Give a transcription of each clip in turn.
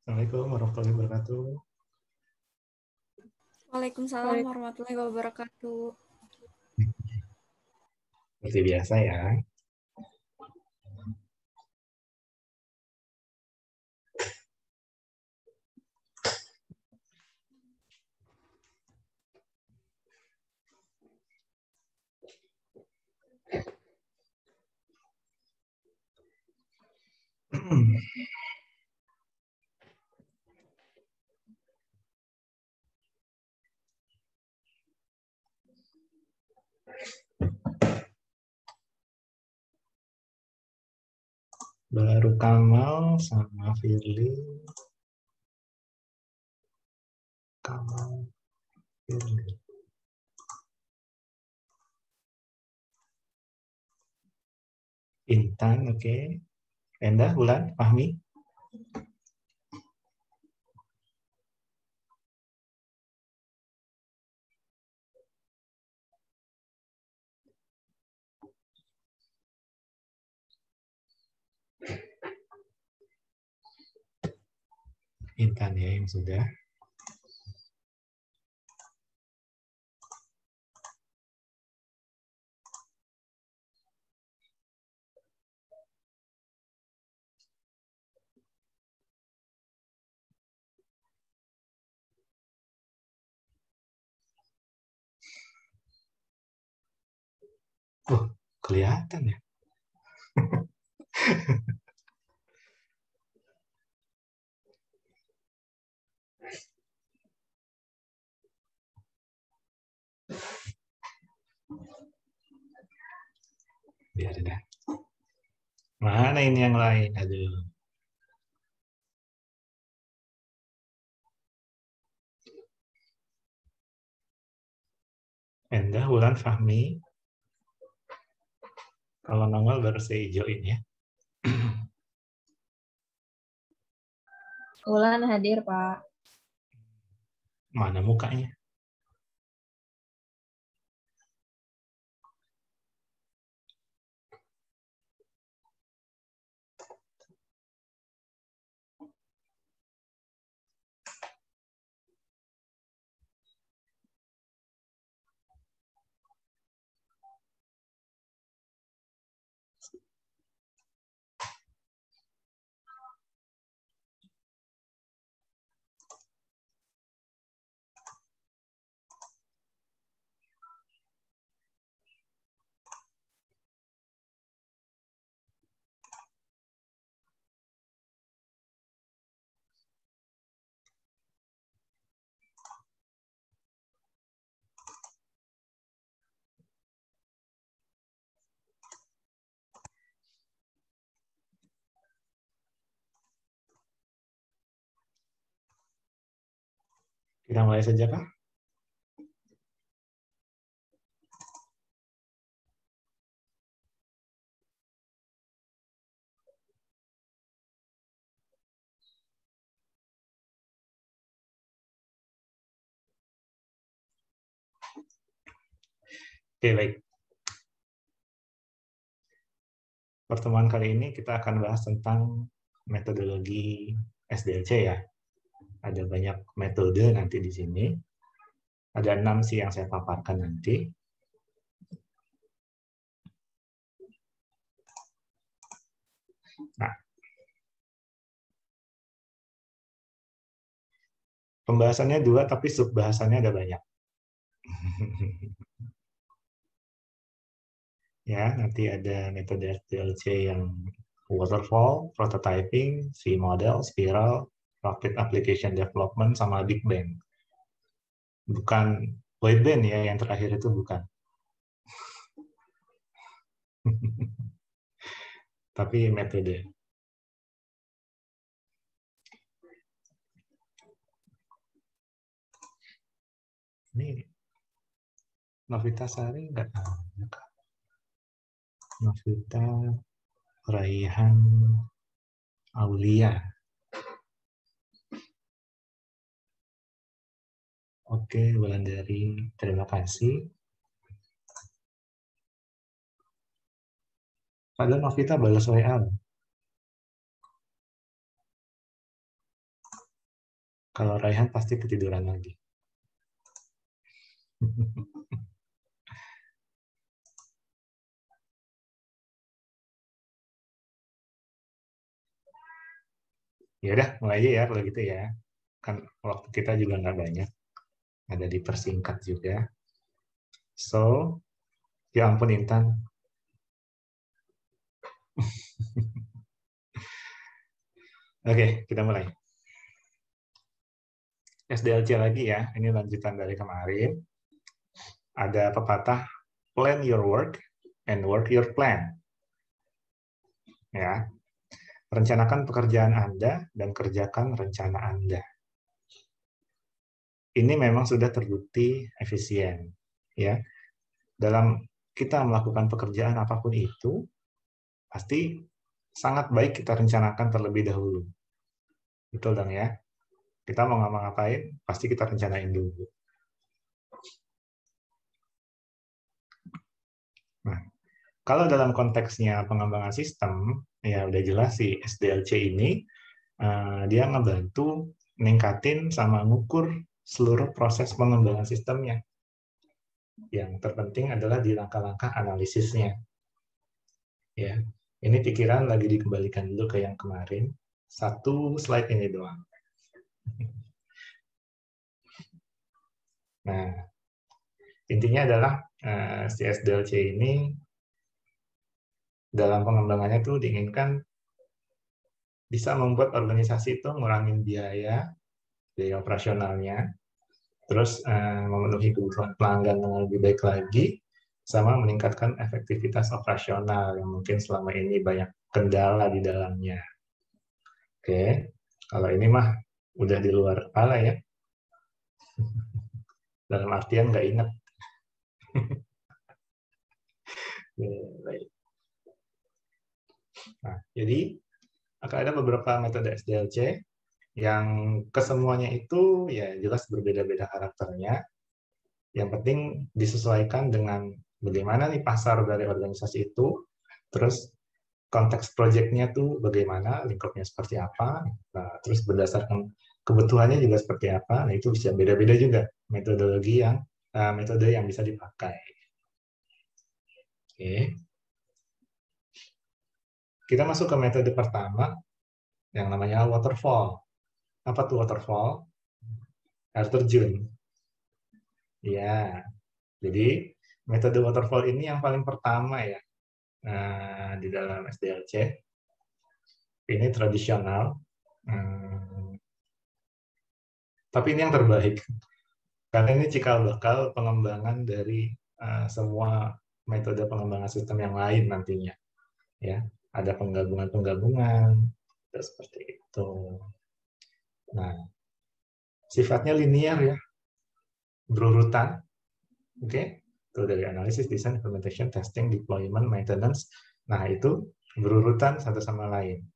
Assalamualaikum warahmatullahi wabarakatuh. Waalaikumsalam warahmatullahi wabarakatuh. Seperti biasa ya. Baru Kamal sama Firly. Kamal, Firly. Intan, oke. Okay. Endah, Bulan, Fahmi. Intan ya yang sudah. Oh, kelihatan ya. Biar dah. Mana ini yang lain? Aduh. Endah, Bulan, Fahmi. Kalau nongol baru saya hijauin ya. Ulan hadir, Pak. Mana mukanya? Kita mulai saja, Kak. Oke, baik. Pertemuan kali ini kita akan bahas tentang metodologi SDLC ya. Ada banyak metode nanti di sini. Ada 6 sih yang saya paparkan nanti. Nah, pembahasannya 2, tapi subbahasannya ada banyak. Ya, nanti ada metode SDLC yang waterfall, prototyping, C-model, spiral, rapid application development, sama big bang. Bukan wide band ya, yang terakhir itu bukan. Tapi metode. Ini Novita Sari enggak? Novita Raihan Aulia. Oke, Wulandari, terima kasih. Padahal Novita balas WA. Kalau Raihan pasti ketiduran lagi. Ya udah, mulai aja ya kalau gitu ya. Kan waktu kita juga nggak banyak. Ada dipersingkat juga. So, ya ampun Intan. Oke, kita mulai. SDLC lagi ya, ini lanjutan dari kemarin. Ada pepatah, plan your work and work your plan. Ya, rencanakan pekerjaan Anda dan kerjakan rencana Anda. Ini memang sudah terbukti efisien. Ya, dalam kita melakukan pekerjaan apapun itu, pasti sangat baik kita rencanakan terlebih dahulu. Betul dong ya? Kita mau ngapa-ngapain, pasti kita rencanain dulu. Nah, kalau dalam konteksnya pengembangan sistem, ya udah jelas sih SDLC ini dia ngebantu ningkatin sama ngukur seluruh proses pengembangan sistemnya. Yang terpenting adalah di langkah-langkah analisisnya. Ya, ini pikiran lagi dikembalikan dulu ke yang kemarin. Satu slide ini doang. Nah, intinya adalah si SDLC ini dalam pengembangannya tuh diinginkan bisa membuat organisasi itu ngurangin biaya operasionalnya, terus memenuhi kebutuhan pelanggan dengan lebih baik lagi, sama meningkatkan efektivitas operasional yang mungkin selama ini banyak kendala di dalamnya. Oke, kalau ini mah udah di luar kepala ya. Dalam artian nggak ingat. Baik. Nah, jadi akan ada beberapa metode SDLC yang kesemuanya itu ya jelas berbeda-beda karakternya. Yang penting disesuaikan dengan bagaimana nih pasar dari organisasi itu, terus konteks proyeknya tuh bagaimana, lingkupnya seperti apa, nah, terus berdasarkan kebutuhannya juga seperti apa, nah itu bisa beda-beda juga metode yang bisa dipakai. Oke. Kita masuk ke metode pertama yang namanya waterfall. Apa tuh waterfall? Air terjun. Ya, jadi metode waterfall ini yang paling pertama ya di dalam SDLC. Ini tradisional, tapi ini yang terbaik. Karena ini cikal bakal pengembangan dari semua metode pengembangan sistem yang lain nantinya. Ya, ada penggabungan-penggabungan, seperti itu. Nah, sifatnya linear ya, berurutan. Oke, okay? Itu dari analisis, design, implementation, testing, deployment, maintenance. Nah, itu berurutan satu sama lain.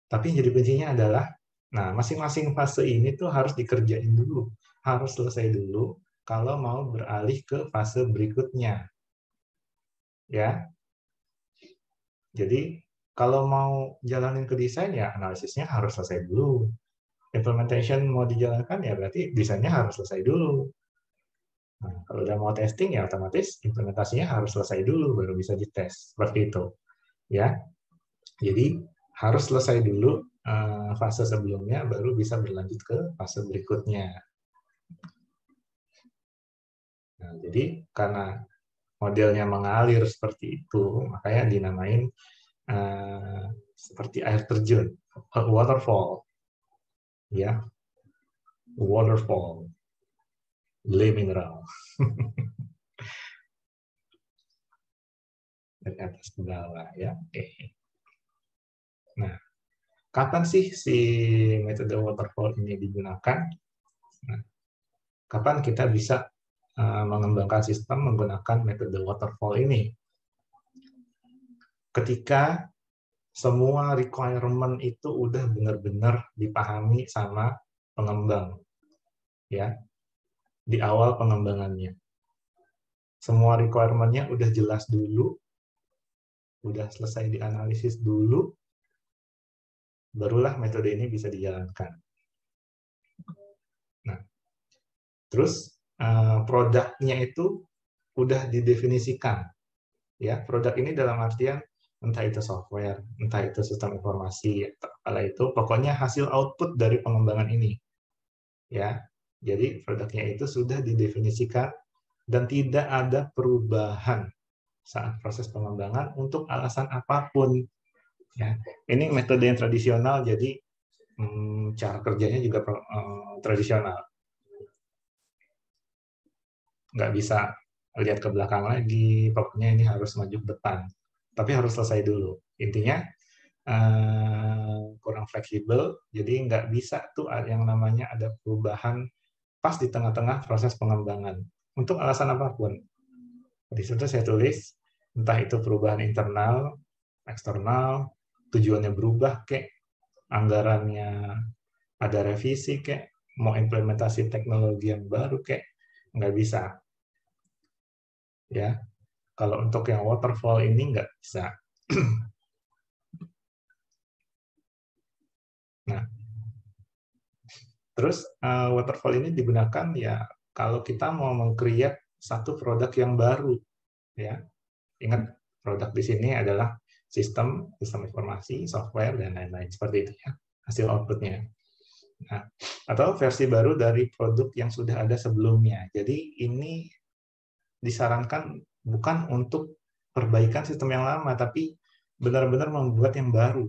Tapi yang jadi kuncinya adalah, nah masing-masing fase ini tuh harus dikerjain dulu, harus selesai dulu kalau mau beralih ke fase berikutnya. Ya, jadi kalau mau jalanin ke desain ya analisisnya harus selesai dulu. Implementation mau dijalankan ya berarti desainnya harus selesai dulu. Nah, kalau udah mau testing ya otomatis implementasinya harus selesai dulu baru bisa dites. Seperti itu. Ya. Jadi harus selesai dulu fase sebelumnya baru bisa berlanjut ke fase berikutnya. Nah, jadi karena modelnya mengalir seperti itu, makanya dinamain seperti air terjun, waterfall, ya, waterfall, le mineral, dari atas ke bawah, ya. Oke. Nah, kapan sih si metode waterfall ini digunakan? Nah, kapan kita bisa mengembangkan sistem menggunakan metode waterfall ini? Ketika semua requirement itu udah benar-benar dipahami sama pengembang, ya, di awal pengembangannya. Semua requirement-nya udah jelas dulu, udah selesai dianalisis dulu, barulah metode ini bisa dijalankan. Terus produknya itu udah didefinisikan. Ya, produk ini dalam artian entah itu software, entah itu sistem informasi, kala itu pokoknya hasil output dari pengembangan ini. Ya. Jadi produknya itu sudah didefinisikan dan tidak ada perubahan saat proses pengembangan untuk alasan apapun. Ya. Ini metode yang tradisional, jadi cara kerjanya juga tradisional. Nggak bisa lihat ke belakang lagi, pokoknya ini harus maju ke depan. Tapi harus selesai dulu. Intinya kurang fleksibel, jadi nggak bisa tuh yang namanya ada perubahan pas di tengah-tengah proses pengembangan. Untuk alasan apapun. Di situ saya tulis, entah itu perubahan internal, eksternal, tujuannya berubah, kayak anggarannya ada revisi, kayak mau implementasi teknologi yang baru, kayak nggak bisa. Ya, kalau untuk yang waterfall ini nggak bisa. Nah, terus waterfall ini digunakan ya kalau kita mau meng-create satu produk yang baru. Ya, ingat produk di sini adalah sistem informasi, software, dan lain-lain seperti itu ya hasil outputnya. Nah, atau versi baru dari produk yang sudah ada sebelumnya. Jadi ini disarankan bukan untuk perbaikan sistem yang lama, tapi benar-benar membuat yang baru.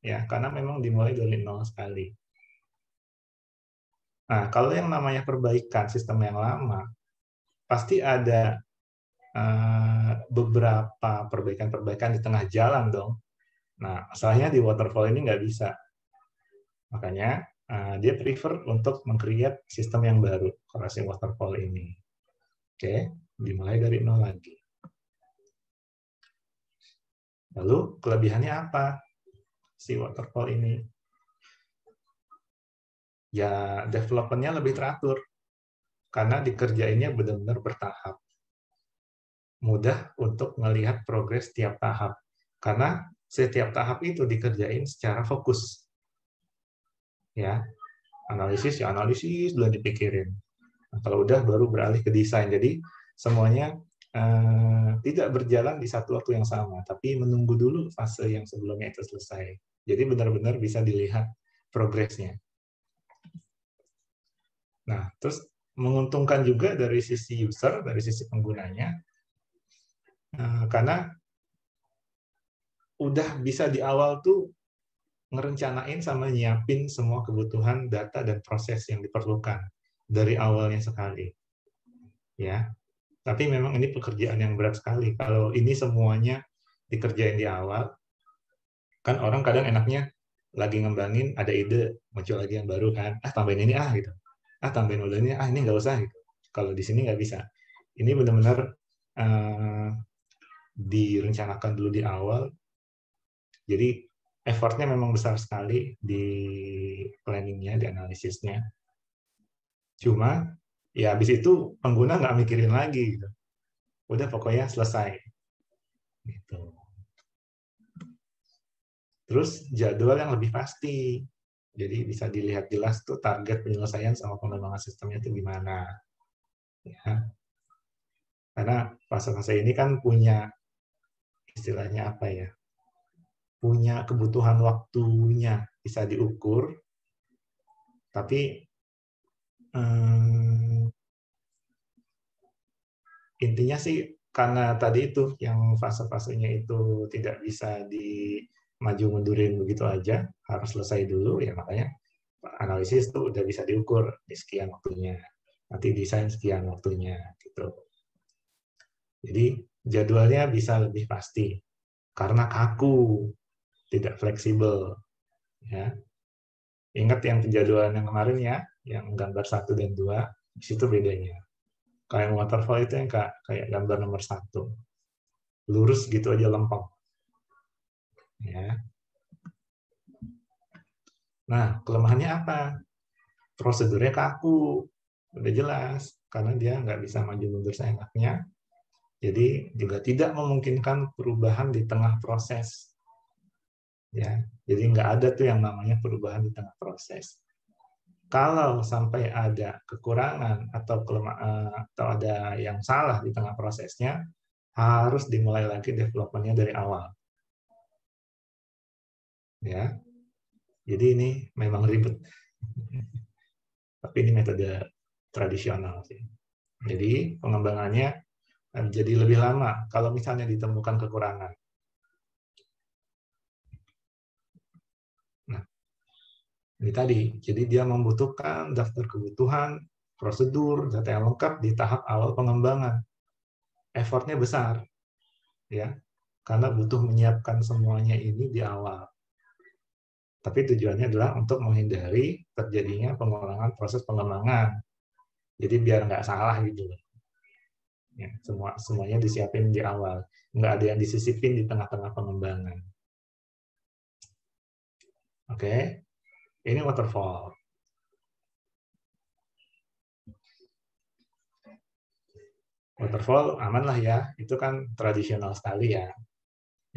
Ya, karena memang dimulai dari nol sekali. Nah, kalau yang namanya perbaikan sistem yang lama, pasti ada beberapa perbaikan-perbaikan di tengah jalan dong. Nah, masalahnya di waterfall ini nggak bisa. Makanya dia prefer untuk meng-create sistem yang baru, korelasi waterfall ini. Oke, dimulai dari nol lagi. Lalu kelebihannya apa si waterfall ini? Ya, development-nya lebih teratur karena dikerjainnya benar-benar bertahap. Mudah untuk melihat progres tiap tahap karena setiap tahap itu dikerjain secara fokus. Ya, analisis ya analisis belum dipikirin. Nah, kalau udah baru beralih ke desain. Jadi semuanya tidak berjalan di satu waktu yang sama, tapi menunggu dulu fase yang sebelumnya itu selesai. Jadi benar-benar bisa dilihat progresnya. Nah, terus menguntungkan juga dari sisi user, dari sisi penggunanya, karena udah bisa di awal tuh ngerencanain sama nyiapin semua kebutuhan data dan proses yang diperlukan dari awalnya sekali. Ya, tapi memang ini pekerjaan yang berat sekali. Kalau ini semuanya dikerjain di awal, kan orang kadang enaknya lagi ngembangin, ada ide, muncul lagi yang baru kan, tambahin ini gitu. Tambahin ini, ini nggak usah gitu. Kalau di sini nggak bisa. Ini benar-benar direncanakan dulu di awal. Jadi effortnya memang besar sekali di planningnya, di analisisnya. Cuma ya habis itu pengguna nggak mikirin lagi gitu. Udah pokoknya selesai. Gitu. Terus jadwal yang lebih pasti. Jadi bisa dilihat jelas tuh target penyelesaian sama pengembangan sistemnya itu gimana. Ya. Karena fase-fase ini kan punya istilahnya apa ya? Punya kebutuhan waktunya bisa diukur, tapi intinya sih karena tadi itu yang fase-fasenya itu tidak bisa dimaju mundurin begitu aja, harus selesai dulu ya, makanya analisis tuh udah bisa diukur di sekian waktunya, nanti desain sekian waktunya gitu. Jadi jadwalnya bisa lebih pasti karena kaku, tidak fleksibel ya. Ingat yang penjadwalan yang kemarin ya, yang gambar 1 dan 2, di situ bedanya. Kayak waterfall itu yang kayak gambar nomor 1. Lurus gitu aja lempeng. Ya. Nah, kelemahannya apa? Prosedurnya kaku. Udah jelas, karena dia nggak bisa maju mundur seenaknya. Jadi juga tidak memungkinkan perubahan di tengah proses. Ya, jadi nggak ada tuh yang namanya perubahan di tengah proses. Kalau sampai ada kekurangan atau atau ada yang salah di tengah prosesnya, harus dimulai lagi development-nya dari awal. Ya, jadi ini memang ribet. Tapi ini metode tradisional sih. Jadi pengembangannya jadi lebih lama kalau misalnya ditemukan kekurangan. Nah, ini tadi, jadi dia membutuhkan daftar kebutuhan, prosedur, data yang lengkap di tahap awal pengembangan. Effortnya besar, ya, karena butuh menyiapkan semuanya ini di awal. Tapi tujuannya adalah untuk menghindari terjadinya pengulangan proses pengembangan. Jadi biar nggak salah gitu loh. Ya, semuanya disiapin di awal, nggak ada yang disisipin di tengah-tengah pengembangan. Oke, ini waterfall. Waterfall aman lah ya, itu kan tradisional sekali ya,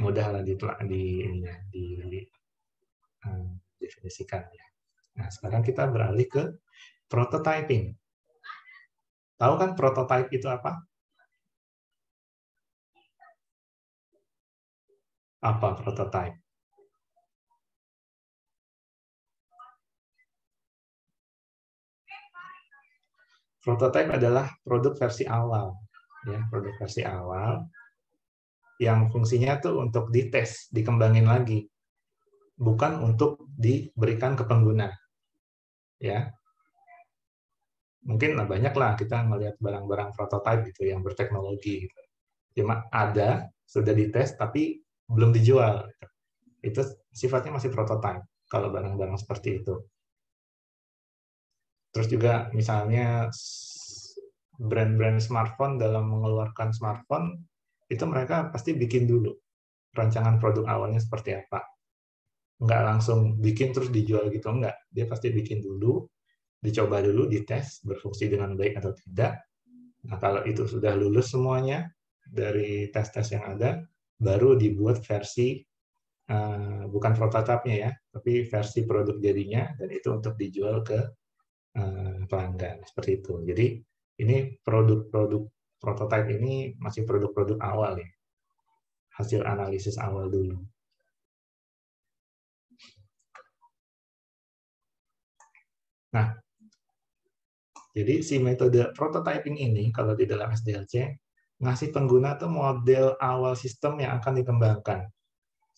mudah lah definisikan ya. Nah, sekarang kita beralih ke prototyping. Tahu kan prototype itu apa? Apa prototype? Prototype adalah produk versi awal, ya, produk versi awal yang fungsinya tuh untuk dites, dikembangin lagi, bukan untuk diberikan ke pengguna, ya. Mungkin banyak lah kita melihat barang-barang prototype gitu yang berteknologi, gitu. Cuma ada sudah dites tapi belum dijual. Itu sifatnya masih prototype kalau barang-barang seperti itu. Terus juga misalnya brand-brand smartphone dalam mengeluarkan smartphone, itu mereka pasti bikin dulu rancangan produk awalnya seperti apa. Nggak langsung bikin terus dijual gitu, enggak. Dia pasti bikin dulu, dicoba dulu, dites, berfungsi dengan baik atau tidak. Nah, kalau itu sudah lulus semuanya dari tes-tes yang ada, baru dibuat versi, bukan prototipenya ya, tapi versi produk jadinya, dan itu untuk dijual ke pelanggan seperti itu. Jadi ini produk-produk prototipe ini masih produk-produk awal ya, hasil analisis awal dulu. Nah, jadi si metode prototyping ini kalau di dalam SDLC ngasih pengguna tuh model awal sistem yang akan dikembangkan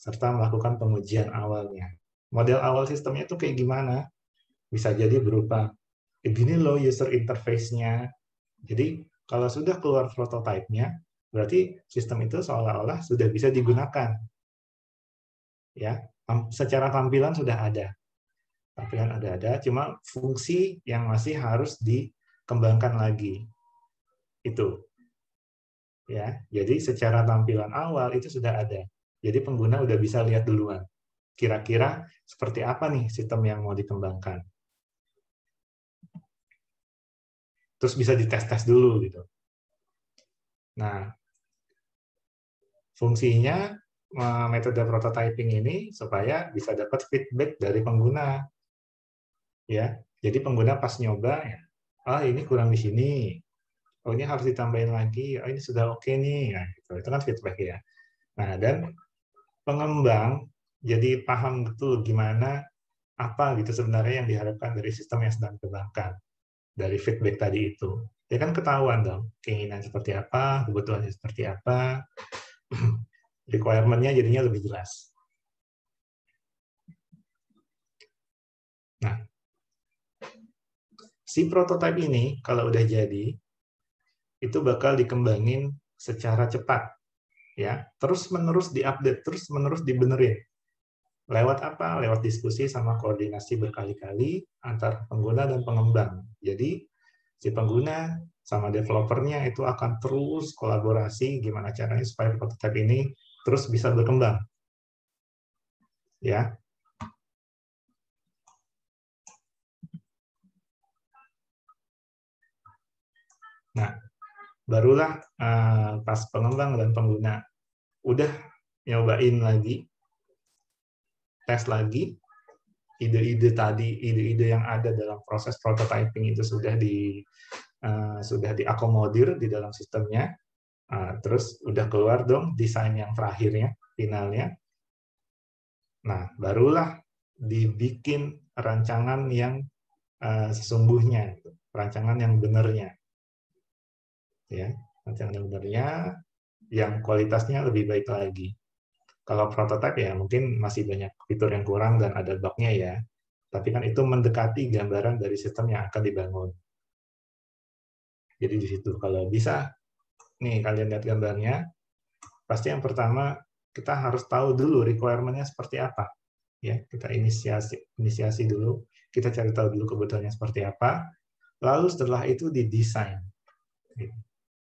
serta melakukan pengujian awalnya. Model awal sistemnya itu kayak gimana? Bisa jadi berupa begini loh user interface-nya. Jadi kalau sudah keluar prototype-nya, berarti sistem itu seolah-olah sudah bisa digunakan. Ya, secara tampilan sudah ada. Tampilan ada, cuma fungsi yang masih harus dikembangkan lagi. Itu. Ya, jadi secara tampilan awal itu sudah ada. Jadi pengguna udah bisa lihat duluan. Kira-kira seperti apa nih sistem yang mau dikembangkan. Terus bisa dites-tes dulu gitu. Nah, fungsinya metode prototyping ini supaya bisa dapat feedback dari pengguna. Ya, jadi pengguna pas nyoba ya, ini kurang di sini. Oh, ini harus ditambahin lagi. Oh, ini sudah oke nih. Nah, gitu. Itu kan feedback ya. Nah, dan pengembang jadi paham betul gimana apa gitu sebenarnya yang diharapkan dari sistem yang sedang dikembangkan dari feedback tadi itu. Ya kan ketahuan dong keinginan seperti apa, kebutuhannya seperti apa, requirement-nya jadinya lebih jelas. Nah, si prototype ini kalau udah jadi itu bakal dikembangin secara cepat, ya, terus-menerus diupdate, terus-menerus dibenerin. Lewat apa? Lewat diskusi sama koordinasi berkali-kali antar pengguna dan pengembang. Jadi si pengguna sama developernya itu akan terus kolaborasi gimana caranya supaya prototipe ini terus bisa berkembang. Ya. Nah, barulah pas pengembang dan pengguna udah nyobain lagi, tes lagi, ide-ide tadi, ide-ide yang ada dalam proses prototyping itu sudah diakomodir di dalam sistemnya. Terus udah keluar dong desain yang terakhirnya, finalnya. Nah, barulah dibikin rancangan yang sesungguhnya, rancangan yang benarnya, ya, rancangan yang benarnya, yang kualitasnya lebih baik lagi. Kalau prototype ya mungkin masih banyak fitur yang kurang dan ada bug-nya ya, tapi kan itu mendekati gambaran dari sistem yang akan dibangun. Jadi di situ kalau bisa, nih kalian lihat gambarnya, pasti yang pertama kita harus tahu dulu requirement-nya seperti apa. Ya, kita inisiasi dulu, kita cari tahu dulu kebutuhannya seperti apa, lalu setelah itu didesain.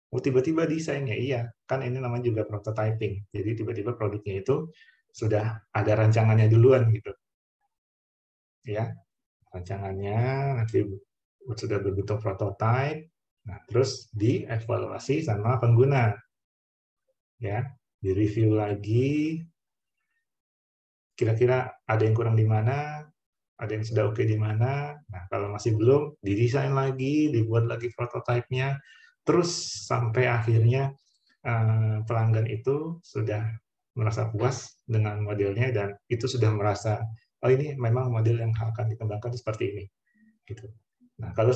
Oh, tiba-tiba desainnya, iya, kan ini namanya juga prototyping. Jadi tiba-tiba produknya itu sudah ada rancangannya duluan gitu. Ya, rancangannya nanti sudah berbentuk prototype, nah terus dievaluasi sama pengguna. Ya, direview lagi, kira-kira ada yang kurang di mana, ada yang sudah oke di mana. Nah, kalau masih belum, didesain lagi, dibuat lagi prototype-nya, terus sampai akhirnya pelanggan itu sudah merasa puas dengan modelnya dan itu sudah merasa, oh ini memang model yang akan dikembangkan seperti ini. Gitu. Nah, kalau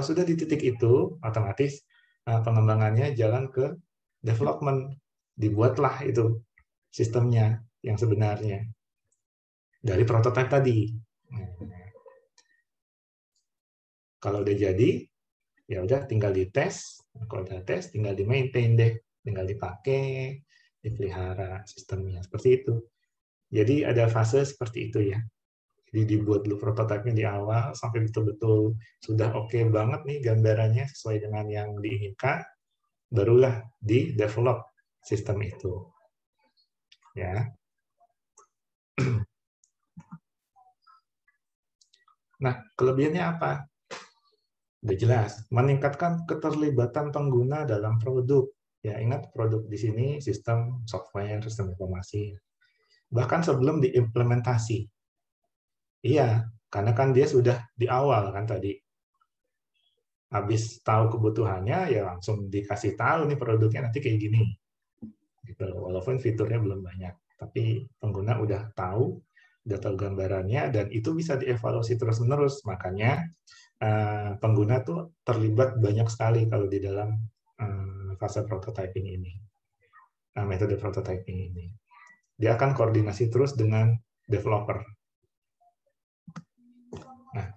sudah di titik itu, otomatis pengembangannya jalan ke development, dibuatlah itu sistemnya yang sebenarnya dari prototipe tadi. Kalau udah jadi, ya udah tinggal dites. Kalau udah tes, tinggal di maintain deh, tinggal dipakai, dipelihara sistemnya seperti itu. Jadi ada fase seperti itu ya. Jadi dibuat dulu prototipenya di awal sampai betul-betul sudah oke banget nih gambarannya sesuai dengan yang diinginkan, barulah di develop sistem itu. Ya. Nah, kelebihannya apa? Udah jelas, meningkatkan keterlibatan pengguna dalam produk. Ya, ingat produk di sini sistem software, sistem informasi. Bahkan sebelum diimplementasi. Iya, karena kan dia sudah di awal kan tadi. Habis tahu kebutuhannya, ya langsung dikasih tahu nih produknya nanti kayak gini. Gitu. Walaupun fiturnya belum banyak. Tapi pengguna udah tahu gambarannya, dan itu bisa dievaluasi terus-menerus. Makanya pengguna tuh terlibat banyak sekali kalau di dalam fase prototyping ini, metode prototyping ini. Dia akan koordinasi terus dengan developer. Nah,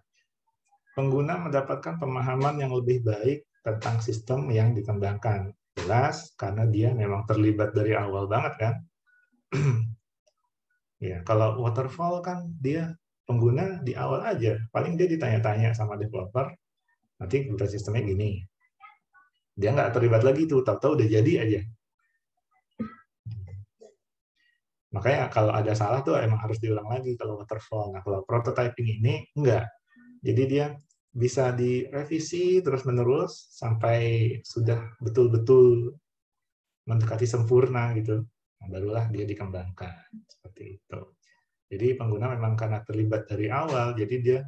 pengguna mendapatkan pemahaman yang lebih baik tentang sistem yang dikembangkan. Jelas, karena dia memang terlibat dari awal banget kan. Ya, kalau waterfall kan dia pengguna di awal aja, paling dia ditanya-tanya sama developer, nanti udah sistemnya gini. Dia nggak terlibat lagi tuh, tahu-tahu udah jadi aja. Makanya kalau ada salah tuh emang harus diulang lagi kalau waterfall. Nah, kalau prototyping ini enggak. Jadi dia bisa direvisi terus-menerus sampai sudah betul-betul mendekati sempurna gitu. Nah, barulah dia dikembangkan seperti itu. Jadi pengguna memang karena terlibat dari awal, jadi dia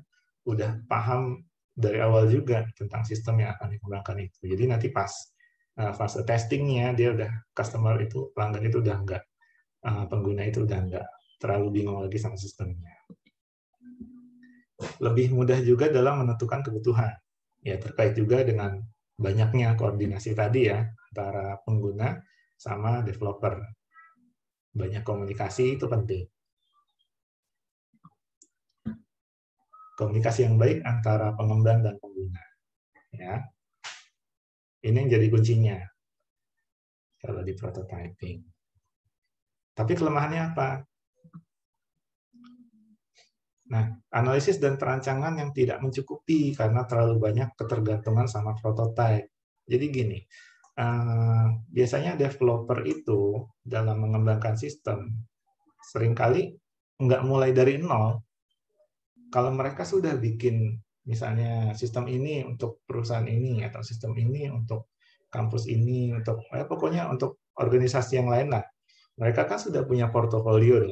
udah paham dari awal juga tentang sistem yang akan dikembangkan itu. Jadi nanti pas fase testingnya dia udah customer itu, pelanggan itu udah enggak, pengguna itu udah enggak terlalu bingung lagi sama sistemnya. Lebih mudah juga dalam menentukan kebutuhan. Ya, terkait juga dengan banyaknya koordinasi tadi ya antara pengguna sama developer. Banyak komunikasi itu penting. Komunikasi yang baik antara pengembang dan pengguna. Ya. Ini yang jadi kuncinya kalau di prototyping. Tapi kelemahannya apa? Nah, analisis dan perancangan yang tidak mencukupi karena terlalu banyak ketergantungan sama prototype. Jadi gini, biasanya developer itu dalam mengembangkan sistem seringkali nggak mulai dari nol. Kalau mereka sudah bikin misalnya sistem ini untuk perusahaan ini atau sistem ini untuk kampus ini, untuk pokoknya untuk organisasi yang lain lah, mereka kan sudah punya portofolio,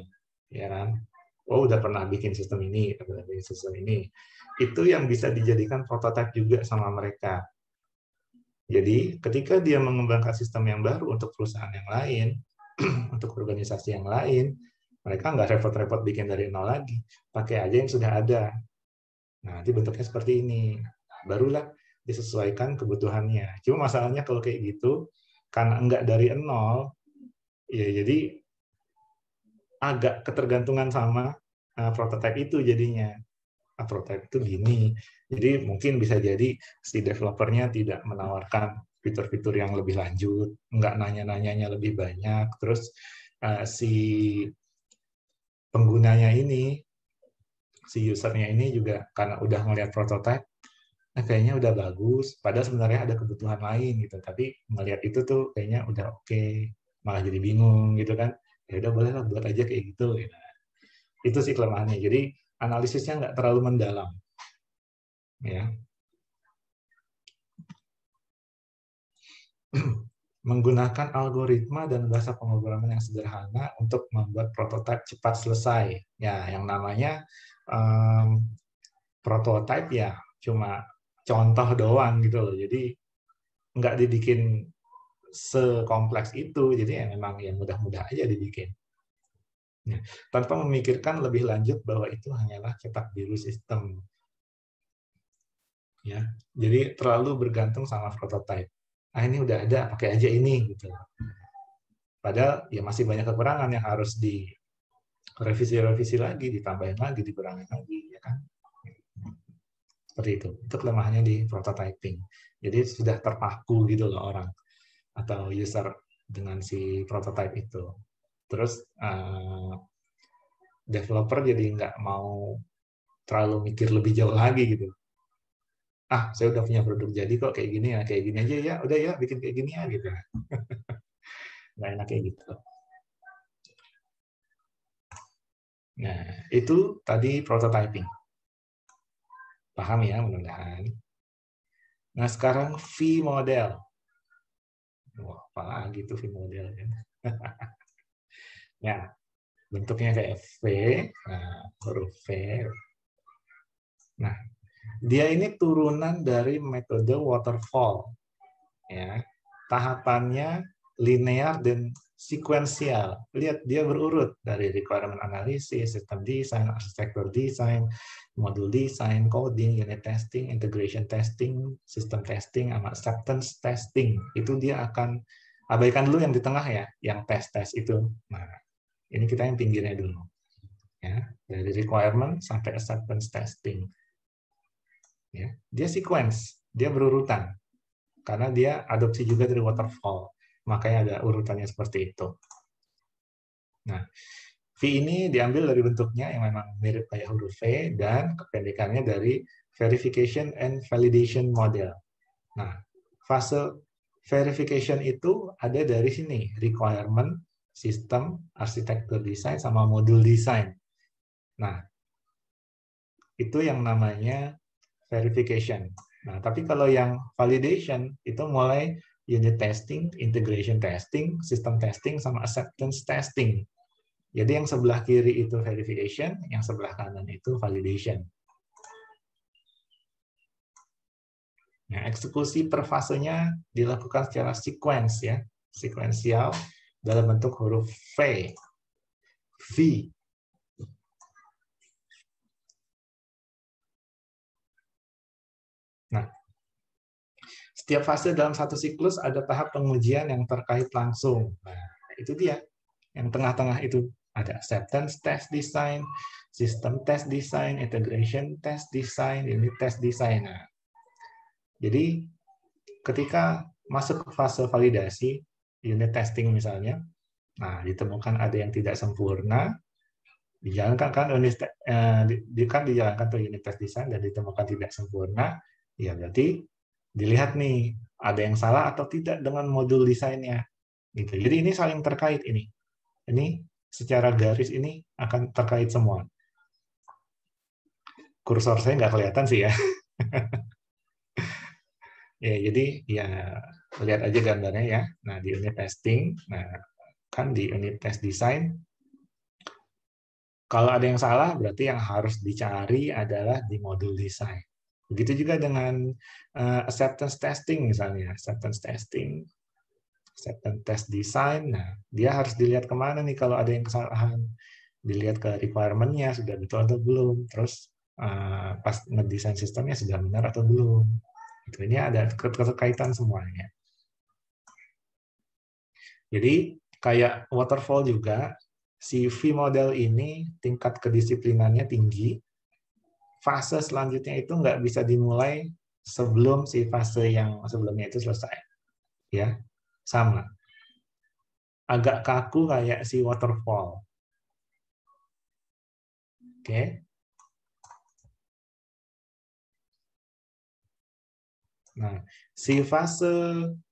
ya kan? oh udah pernah bikin sistem ini, udah pernah bikin sistem ini. Itu yang bisa dijadikan prototipe juga sama mereka. Jadi ketika dia mengembangkan sistem yang baru untuk perusahaan yang lain, untuk organisasi yang lain, mereka nggak repot-repot bikin dari nol lagi, pakai aja yang sudah ada. Nah, nanti bentuknya seperti ini. Barulah disesuaikan kebutuhannya. Cuma masalahnya kalau kayak gitu, karena enggak dari nol, ya jadi agak ketergantungan sama prototipe itu jadinya. Prototipe itu gini. Jadi mungkin bisa jadi si developernya tidak menawarkan fitur-fitur yang lebih lanjut, enggak nanya-nanyanya lebih banyak, terus si penggunanya ini, si usernya ini juga karena udah ngelihat prototipe, kayaknya udah bagus, padahal sebenarnya ada kebutuhan lain gitu. Tapi ngelihat itu tuh kayaknya udah oke, malah jadi bingung gitu kan. Ya udah boleh lah buat aja kayak gitu. Gitu. Itu sih kelemahannya. Jadi analisisnya nggak terlalu mendalam. Ya. Menggunakan algoritma dan bahasa pemrograman yang sederhana untuk membuat prototipe cepat selesai. Ya, yang namanya prototipe ya cuma contoh doang gitu loh. Jadi nggak dibikin sekompleks itu, jadi ya memang yang mudah-mudah aja dibikin. Nah, tanpa memikirkan lebih lanjut bahwa itu hanyalah cetak biru sistem. Ya, jadi terlalu bergantung sama prototipe. Ah ini udah ada, pakai aja ini gitu. Padahal ya masih banyak kekurangan yang harus direvisi-revisi lagi, ditambahin lagi, dikurangin lagi, ya kan? Seperti itu. Itu kelemahannya di prototyping. Jadi sudah terpaku gitu loh orang atau user dengan si prototype itu. Terus developer jadi nggak mau terlalu mikir lebih jauh lagi gitu. Ah, saya udah punya produk jadi kok kayak gini aja ya, udah ya bikin kayak gini ya gitu. Nggak enak kayak gitu. Nah, itu tadi prototyping. Paham ya mudah-mudahan. Nah, sekarang V model. Wah, apalagi tuh V model ya. Ya, bentuknya kayak V, nah, huruf V. Nah, dia ini turunan dari metode waterfall. Ya, tahapannya linear dan sekuensial. Lihat, dia berurut dari requirement analysis, system design, architecture design, module design, coding, unit testing, integration testing, system testing, sama acceptance testing. Itu dia akan abaikan dulu yang di tengah ya, yang tes-tes itu. Nah, ini kita yang pinggirnya dulu. Ya, dari requirement sampai acceptance testing. Ya, dia sequence, dia berurutan. Karena dia adopsi juga dari waterfall. Makanya ada urutannya seperti itu. Nah, V ini diambil dari bentuknya yang memang mirip kayak huruf V dan kependekannya dari verification and validation model. Nah, fase verification itu ada dari sini, requirement, system, architecture design, sama module design. Nah, itu yang namanya verification. Nah, tapi kalau yang validation itu mulai unit testing, integration testing, system testing, sama acceptance testing. Jadi yang sebelah kiri itu verification, yang sebelah kanan itu validation. Nah, eksekusi per fasenya dilakukan secara sequence ya, sekuensial dalam bentuk huruf V. V. Nah, setiap fase dalam satu siklus ada tahap pengujian yang terkait langsung. Nah, itu dia. Yang tengah-tengah itu ada acceptance test design, system test design, integration test design, unit test design. Nah, jadi ketika masuk ke fase validasi, unit testing misalnya, nah ditemukan ada yang tidak sempurna, dijalankan kan dijalankan tuh unit test design dan ditemukan tidak sempurna, ya berarti dilihat nih ada yang salah atau tidak dengan modul desainnya. Gitu. Jadi ini saling terkait ini. Ini secara garis ini akan terkait semua. Kursor saya nggak kelihatan sih ya. Ya, jadi ya lihat aja gambarnya ya. Nah, di unit testing, nah kan di unit test design Kalau ada yang salah, berarti yang harus dicari adalah di modul desain. Begitu juga dengan acceptance testing misalnya, acceptance test design. Nah, dia harus dilihat kemana nih kalau ada yang kesalahan. Dilihat ke requirement-nya sudah betul atau belum. Terus pas ngedesain sistemnya sudah benar atau belum. Itu ini ada keterkaitan semuanya. Jadi kayak waterfall juga, si V model ini tingkat kedisiplinannya tinggi. Fase selanjutnya itu nggak bisa dimulai sebelum si fase yang sebelumnya itu selesai. Ya, sama. Agak kaku kayak si waterfall. Oke. Nah, si fase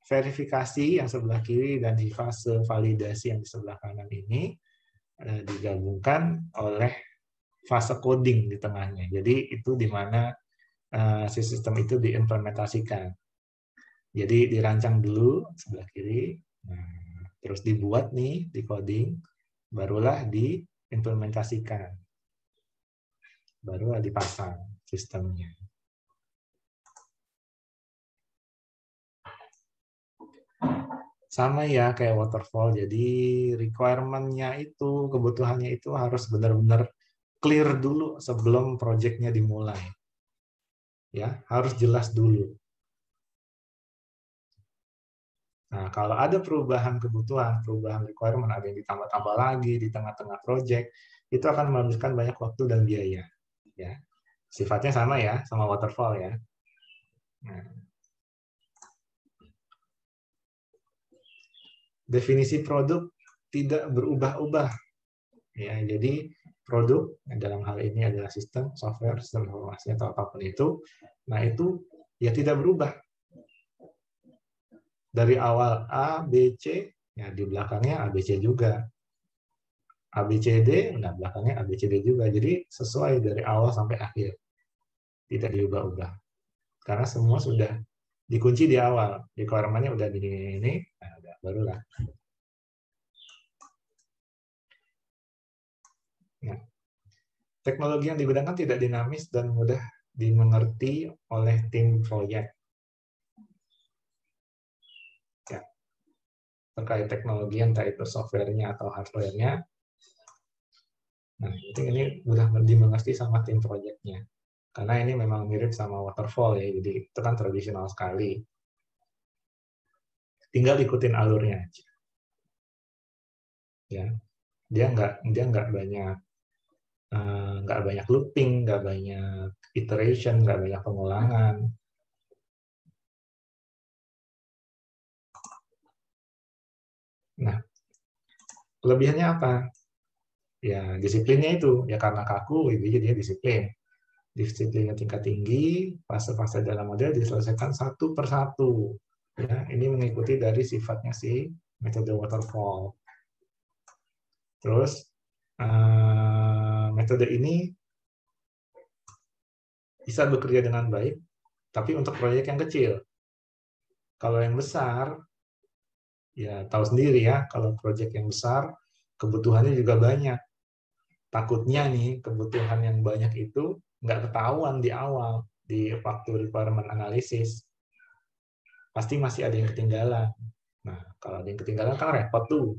verifikasi yang sebelah kiri dan si fase validasi yang di sebelah kanan ini digabungkan oleh fase coding di tengahnya. Jadi itu di mana si sistem itu diimplementasikan. Jadi dirancang dulu sebelah kiri, terus dibuat nih di coding, barulah diimplementasikan, barulah dipasang sistemnya. Sama ya kayak waterfall, jadi requirement-nya itu, kebutuhannya itu harus benar-benar clear dulu sebelum project-nya dimulai. Ya, harus jelas dulu. Nah, kalau ada perubahan kebutuhan, perubahan requirement, ada yang ditambah-tambah lagi di tengah-tengah project, itu akan menghabiskan banyak waktu dan biaya. Ya, sifatnya sama ya, sama waterfall ya. Nah, definisi produk tidak berubah-ubah. Ya, jadi produk dalam hal ini adalah sistem, software, sistem informasi atau apapun itu. Nah, itu ya tidak berubah. Dari awal A, B, C, ya di belakangnya A, B, C juga. A, B, C, D, nah belakangnya A, B, C, D juga. Jadi sesuai dari awal sampai akhir. Tidak diubah-ubah. Karena semua sudah dikunci di awal. Requirement-nya udah ini, nah udah, barulah. Nah, teknologi yang digunakan tidak dinamis dan mudah dimengerti oleh tim proyek. Ya. Terkait teknologi entah itu software-nya atau hardware-nya. Nah, ini mudah dimengerti sama tim proyeknya. Karena ini memang mirip sama waterfall ya, jadi itu kan tradisional sekali. Tinggal ikutin alurnya aja. Ya, dia nggak banyak looping, nggak banyak iteration, nggak banyak pengulangan. Nah, kelebihannya apa? Ya, disiplinnya itu. Ya karena kaku, jadi dia disiplin. Disiplinnya tingkat tinggi, fase-fase dalam model diselesaikan satu persatu. Ya, ini mengikuti dari sifatnya si metode waterfall. Terus, metode ini bisa bekerja dengan baik, tapi untuk proyek yang kecil. Kalau yang besar, ya tahu sendiri ya, kalau proyek yang besar, kebutuhannya juga banyak. Takutnya nih, kebutuhan yang banyak itu nggak ketahuan di awal, di waktu requirement analysis. Pasti masih ada yang ketinggalan. Nah, kalau ada yang ketinggalan kan repot tuh.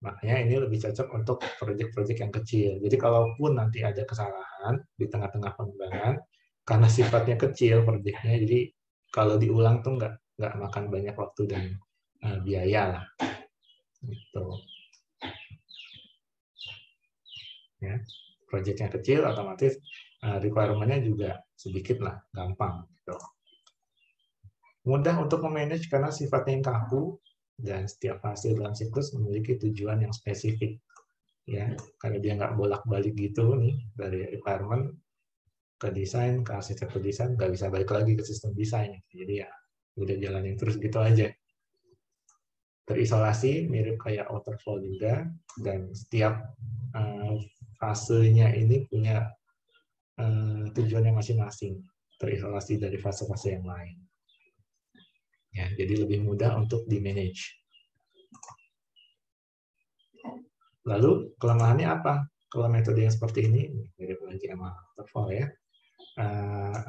Makanya ini lebih cocok untuk proyek-proyek yang kecil. Jadi kalaupun nanti ada kesalahan di tengah-tengah pengembangan, karena sifatnya kecil proyeknya, jadi kalau diulang tuh nggak makan banyak waktu dan biaya lah. Gitu. Ya, proyeknya kecil, otomatis requirement-nya juga sedikit lah, gampang. Gitu. Mudah untuk memanage karena sifatnya yang kaku, dan setiap fase dalam siklus memiliki tujuan yang spesifik. Ya, karena dia nggak bolak-balik gitu nih, dari requirement ke desain, ke arsitektur desain, nggak bisa balik lagi ke sistem desain. Jadi ya, udah jalanin terus gitu aja. Terisolasi, mirip kayak waterfall juga, dan setiap fasenya ini punya tujuannya masing-masing, terisolasi dari fase-fase yang lain. Ya, jadi lebih mudah untuk di-manage. Lalu kelemahannya apa? Kalau metode yang seperti ini, mirip lagi sama waterfall ya,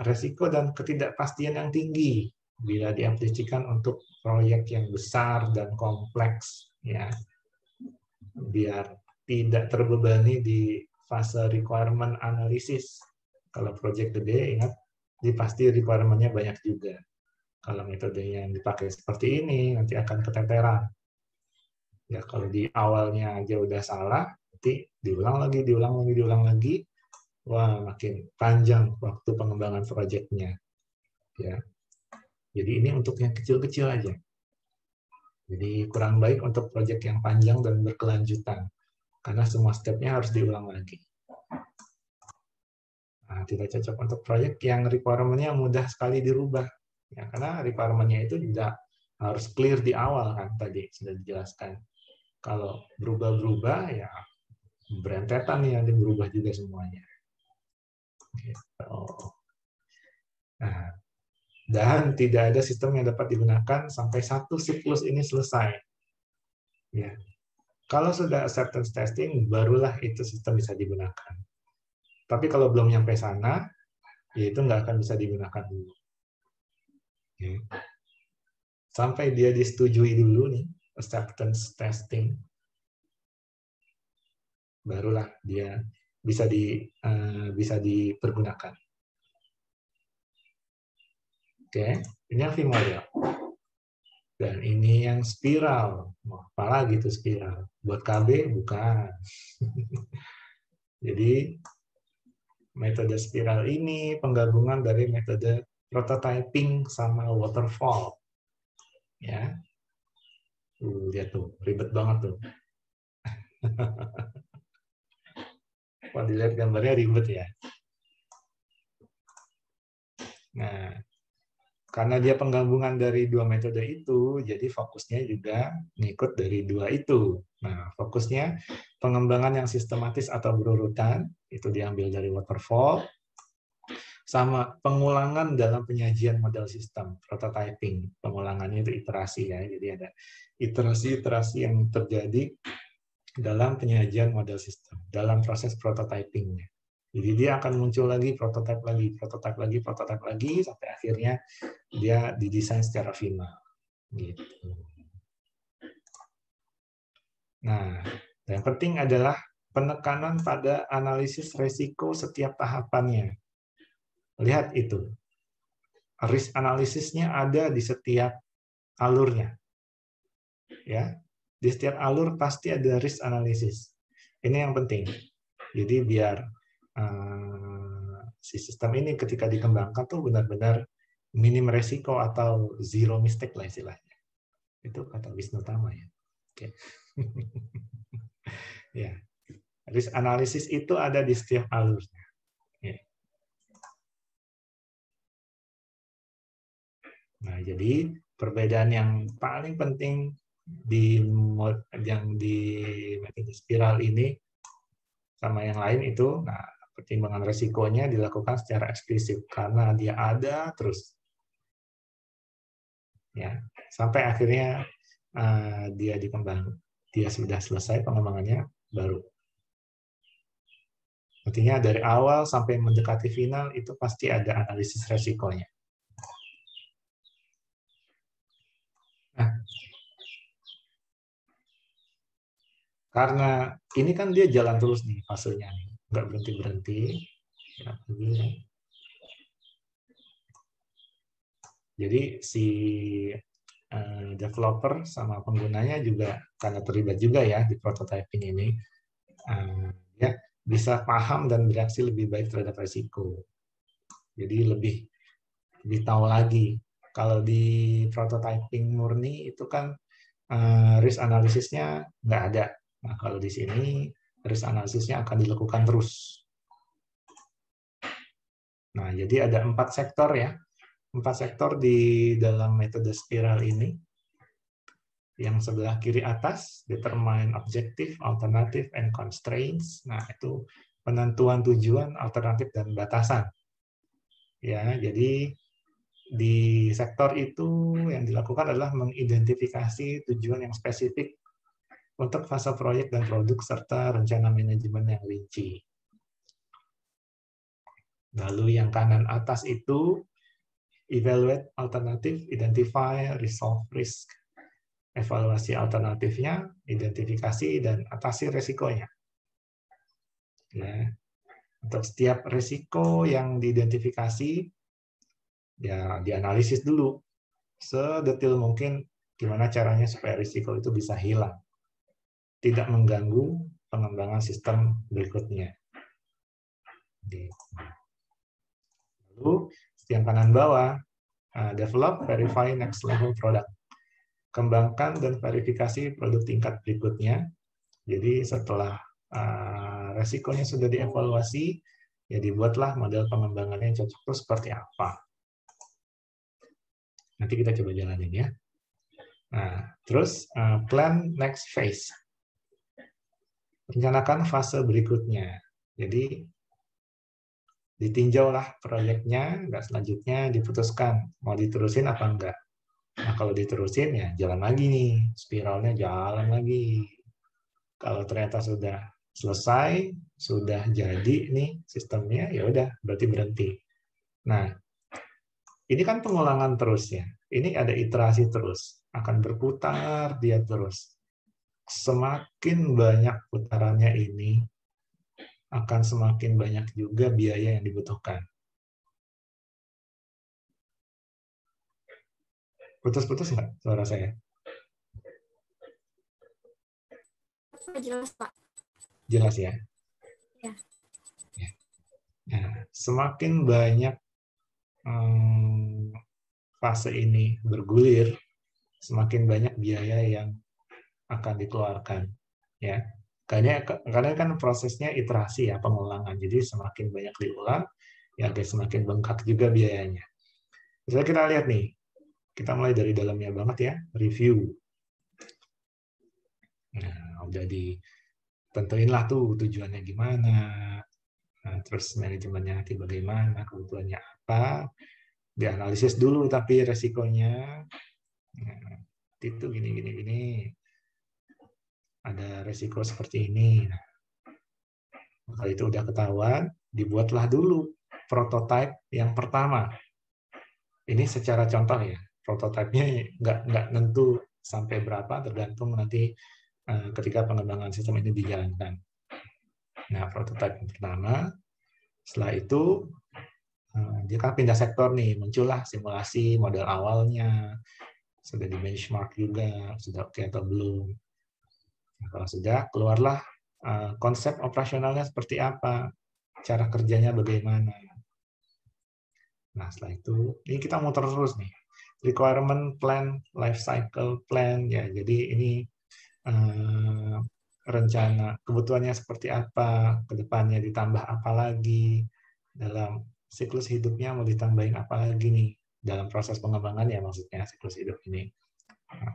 resiko dan ketidakpastian yang tinggi bila diaplikasikan untuk proyek yang besar dan kompleks, ya, biar tidak terbebani di fase requirement analysis. Kalau proyek gede, ingat, pasti requirement-nya banyak juga. Kalau metode yang dipakai seperti ini, nanti akan keteteran. Ya, kalau di awalnya aja udah salah, nanti diulang lagi, wah makin panjang waktu pengembangan proyeknya. Ya, jadi ini untuk yang kecil-kecil aja. Jadi kurang baik untuk proyek yang panjang dan berkelanjutan, karena semua stepnya harus diulang lagi. Nah, tidak cocok untuk proyek yang requirement-nya mudah sekali dirubah. Ya, karena requirement-nya itu tidak harus clear di awal, kan tadi sudah dijelaskan. Kalau berubah-berubah, ya berentetan nih, nanti berubah juga semuanya. Gitu. Nah, dan tidak ada sistem yang dapat digunakan sampai satu siklus ini selesai. Ya. Kalau sudah acceptance testing, barulah itu sistem bisa digunakan. Tapi kalau belum nyampe sana, ya itu nggak akan bisa digunakan dulu. Ya. Sampai dia disetujui dulu nih, acceptance testing, barulah dia bisa dipergunakan. Oke, ini yang V-model. Dan ini yang spiral. Apalagi itu spiral? Buat KB? Bukan. Jadi, metode spiral ini penggabungan dari metode prototyping sama waterfall. Ya, lihat tuh, ribet banget tuh. Kalau dilihat gambarnya ribet ya. Nah, karena dia penggabungan dari dua metode itu, jadi fokusnya juga ngikut dari dua itu. Nah, fokusnya pengembangan yang sistematis atau berurutan, itu diambil dari waterfall, sama pengulangan dalam penyajian model sistem, prototyping. Pengulangannya itu iterasi ya, jadi ada iterasi-iterasi yang terjadi dalam penyajian model sistem, dalam proses prototypingnya. Jadi dia akan muncul lagi, prototype lagi, sampai akhirnya dia didesain secara final. Gitu. Nah, yang penting adalah penekanan pada analisis resiko setiap tahapannya. Lihat itu. Risk analisisnya ada di setiap alurnya. Ya, di setiap alur pasti ada risk analysis. Ini yang penting. Jadi biar si sistem ini ketika dikembangkan tuh benar-benar minim resiko atau zero mistake lah istilahnya. Itu kata Wisnu Tama ya. Oke. Ya. Risk analysis itu ada di setiap alurnya. Ya. Nah, jadi perbedaan yang paling penting di metode spiral ini sama yang lain itu, nah, pertimbangan resikonya dilakukan secara eksplisit karena dia ada terus, ya, sampai akhirnya dia sudah selesai pengembangannya baru. Artinya dari awal sampai mendekati final itu pasti ada analisis resikonya. Nah, karena ini kan dia jalan terus nih fasenya nih, nggak berhenti-berhenti. Jadi si developer sama penggunanya juga karena terlibat juga ya di prototyping ini, ya bisa paham dan bereaksi lebih baik terhadap resiko. Jadi lebih tahu lagi. Kalau di prototyping murni itu kan risk analisisnya nggak ada. Nah, kalau di sini risk analisisnya akan dilakukan terus. Nah, jadi ada 4 sektor ya. 4 sektor di dalam metode spiral ini. Yang sebelah kiri atas, determine objective, alternative, and constraints. Nah, itu penentuan tujuan, alternatif, dan batasan. Ya, jadi di sektor itu yang dilakukan adalah mengidentifikasi tujuan yang spesifik untuk fase proyek dan produk serta rencana manajemen yang rinci. Lalu yang kanan atas itu evaluate alternatif, identify, resolve risk. Evaluasi alternatifnya, identifikasi dan atasi resikonya. Ya. Untuk setiap risiko yang diidentifikasi, ya dianalisis dulu sedetail mungkin gimana caranya supaya risiko itu bisa hilang, tidak mengganggu pengembangan sistem berikutnya. Lalu yang kanan bawah, develop, verify next level product. Kembangkan dan verifikasi produk tingkat berikutnya. Jadi setelah resikonya sudah dievaluasi, ya dibuatlah model pengembangannya yang cocok itu seperti apa. Nanti kita coba jalanin ya. Nah, terus plan next phase. Rencanakan fase berikutnya. Jadi ditinjaulah proyeknya, nggak selanjutnya diputuskan mau diterusin apa enggak. Nah, kalau diterusin ya jalan lagi nih, spiralnya jalan lagi. Kalau ternyata sudah selesai, sudah jadi nih sistemnya, ya udah berarti berhenti. Nah, ini kan pengulangan terus ya. Ini ada iterasi terus, akan berputar dia terus. Semakin banyak putarannya ini, akan semakin banyak juga biaya yang dibutuhkan. Putus-putus nggak suara saya? Jelas, Pak. Jelas ya? Ya. Nah, semakin banyak fase ini bergulir, semakin banyak biaya yang akan dikeluarkan. Ya, karena kan prosesnya iterasi ya, pengulangan. Jadi semakin banyak diulang, ya semakin bengkak juga biayanya. Misalnya kita lihat nih, kita mulai dari dalamnya banget ya, review. Nah, udah ditentuinlah tuh tujuannya gimana, nah, terus manajemennya nanti bagaimana, kebutuhannya apa, dianalisis dulu tapi resikonya, nah, itu gini, ada resiko seperti ini. Nah, kalau itu udah ketahuan, dibuatlah dulu prototipe yang pertama. Ini secara contoh ya, prototipenya nggak nentu sampai berapa, tergantung nanti ketika pengembangan sistem ini dijalankan. Nah, prototipe yang pertama, setelah itu dia kan pindah sektor nih, muncullah simulasi model awalnya, sudah di benchmark juga, sudah oke atau belum. Nah, kalau sudah, keluarlah konsep operasionalnya seperti apa, cara kerjanya bagaimana. Nah, setelah itu, ini kita muter terus nih. Requirement plan, life cycle plan, ya. Jadi ini rencana kebutuhannya seperti apa, ke depannya ditambah apa lagi, dalam siklus hidupnya mau ditambahin apa lagi nih, dalam proses pengembangan ya maksudnya siklus hidup ini.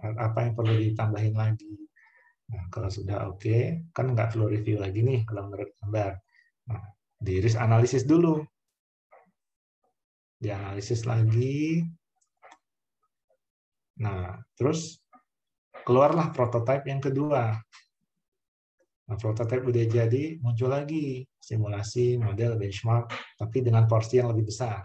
Apa yang perlu ditambahin lagi. Nah, kalau sudah oke, kan nggak perlu review lagi nih kalau menurut gambar. Nah, di risk analysis dulu. Dianalisis lagi. Nah, terus keluarlah prototipe yang kedua. Nah, prototipe udah jadi, muncul lagi simulasi, model, benchmark, tapi dengan porsi yang lebih besar.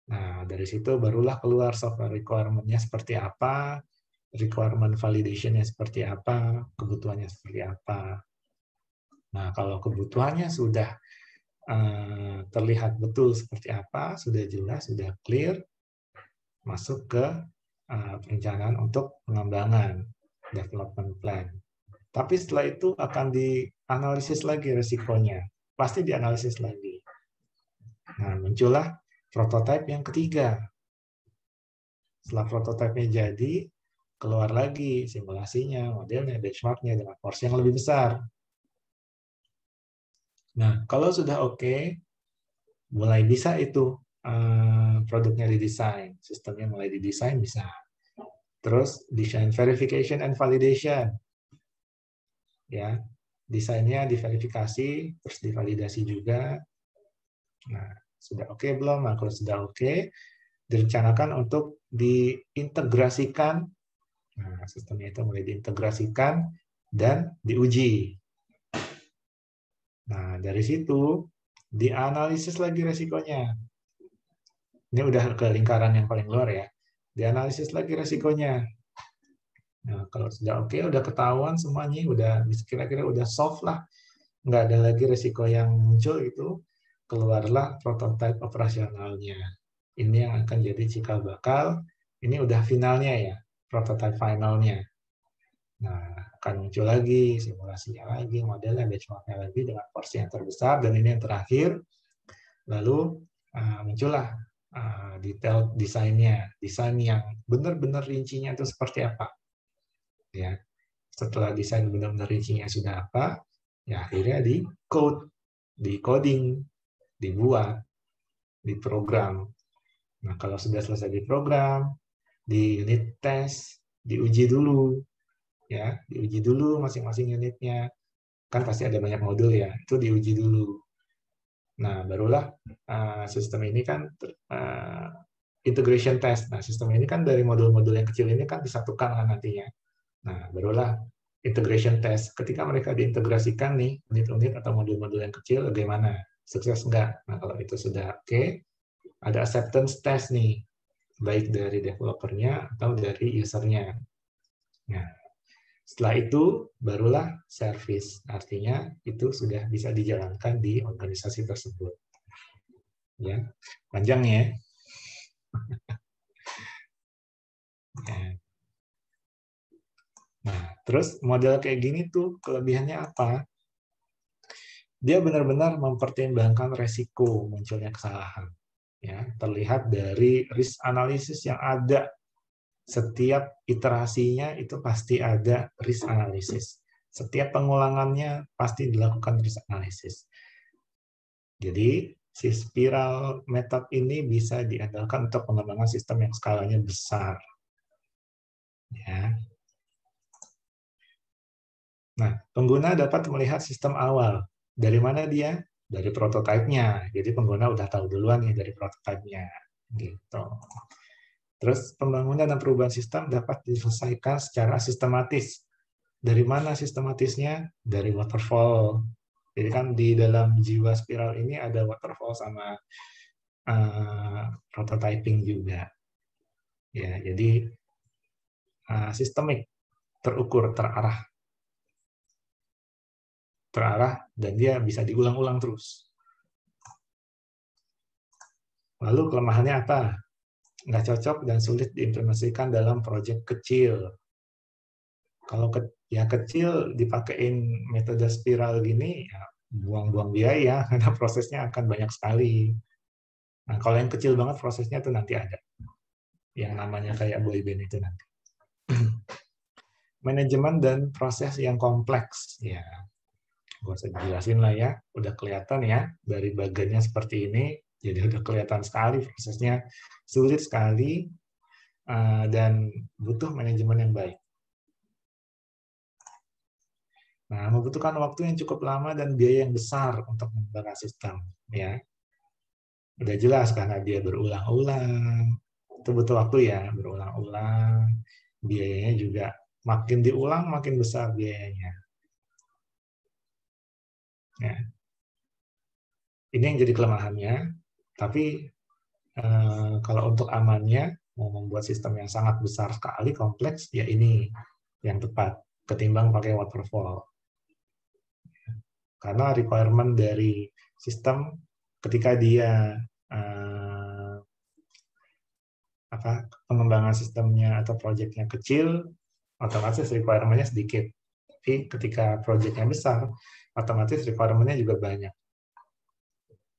Nah, dari situ barulah keluar software requirement-nya seperti apa, requirement validation-nya seperti apa, kebutuhannya seperti apa. Nah, kalau kebutuhannya sudah terlihat betul seperti apa, sudah jelas, sudah clear, masuk ke perencanaan untuk pengembangan, development plan. Tapi setelah itu akan dianalisis lagi risikonya. Pasti dianalisis lagi. Nah, muncullah prototipe yang ketiga. Setelah prototipenya jadi, keluar lagi simulasinya, modelnya, benchmarknya dengan porsi yang lebih besar. Nah, kalau sudah oke, mulai bisa itu produknya didesain, sistemnya mulai didesain bisa. Terus design verification and validation. Ya, desainnya diverifikasi, terus divalidasi juga. Nah, sudah oke belum? Nah, kalau sudah oke, direncanakan untuk diintegrasikan. Nah, sistemnya itu mulai diintegrasikan dan diuji. Nah, dari situ dianalisis lagi resikonya. Ini udah ke lingkaran yang paling luar ya. Dianalisis lagi resikonya. Nah, kalau sudah oke, udah ketahuan semuanya, udah kira-kira udah soft lah, nggak ada lagi resiko yang muncul itu, keluarlah prototipe operasionalnya. Ini yang akan jadi cikal bakal. Ini udah finalnya ya, prototipe finalnya. Nah, akan muncul lagi simulasinya lagi, modelnya, benchmarknya lagi dengan porsi yang terbesar, dan ini yang terakhir. Lalu muncullah detail desainnya, desain yang benar-benar rincinya itu seperti apa. Ya, setelah desain benar-benar rincinya sudah apa, ya akhirnya di code, di coding, dibuat, diprogram. Nah, kalau sudah selesai diprogram, di unit test, diuji dulu, ya, diuji dulu masing-masing unitnya. Kan pasti ada banyak modul ya, itu diuji dulu. Nah, barulah sistem ini kan integration test. Nah, sistem ini kan dari modul-modul yang kecil ini kan disatukan kan nantinya. Nah, barulah integration test. Ketika mereka diintegrasikan nih, unit-unit atau modul-modul yang kecil, bagaimana? Sukses enggak? Nah, kalau itu sudah oke, ada acceptance test nih, baik dari developernya atau dari usernya. Nah, setelah itu, barulah service. Artinya, itu sudah bisa dijalankan di organisasi tersebut. Ya, panjang ya. Nah, terus model kayak gini tuh kelebihannya apa? Dia benar-benar mempertimbangkan resiko munculnya kesalahan. Ya, terlihat dari risk analysis yang ada. Setiap iterasinya itu pasti ada risk analysis. Setiap pengulangannya pasti dilakukan risk analysis. Jadi, si spiral method ini bisa diandalkan untuk pengembangan sistem yang skalanya besar. Ya. Nah, pengguna dapat melihat sistem awal. Dari mana dia? Dari prototipenya. Jadi pengguna udah tahu duluan nih dari prototipenya. Gitu. Terus pembangunan dan perubahan sistem dapat diselesaikan secara sistematis. Dari mana sistematisnya? Dari waterfall. Jadi kan di dalam jiwa spiral ini ada waterfall sama prototyping juga. Ya, jadi sistemik, terukur, terarah, dan dia bisa diulang-ulang terus. Lalu kelemahannya apa? Nggak cocok dan sulit diimplementasikan dalam proyek kecil. Kalau yang kecil dipakein metode spiral gini, ya buang-buang biaya karena prosesnya akan banyak sekali. Nah, kalau yang kecil banget prosesnya tuh nanti ada. Yang namanya kayak boyband itu nanti. Manajemen dan proses yang kompleks. Ya, gue usah jelasin lah ya. Udah kelihatan ya, dari bagannya seperti ini, jadi udah kelihatan sekali prosesnya sulit sekali dan butuh manajemen yang baik. Nah, membutuhkan waktu yang cukup lama dan biaya yang besar untuk mengembangkan sistem. Ya, udah jelas karena dia berulang-ulang. Itu butuh waktu ya, berulang-ulang. Biayanya juga makin diulang, makin besar biayanya. Ya. Ini yang jadi kelemahannya. Tapi kalau untuk amannya, mau membuat sistem yang sangat besar sekali, kompleks, ya ini yang tepat. Ketimbang pakai waterfall. Karena requirement dari sistem ketika dia pengembangan sistemnya atau proyeknya kecil, otomatis requirement-nya sedikit. Tapi ketika proyeknya besar, otomatis requirement-nya juga banyak.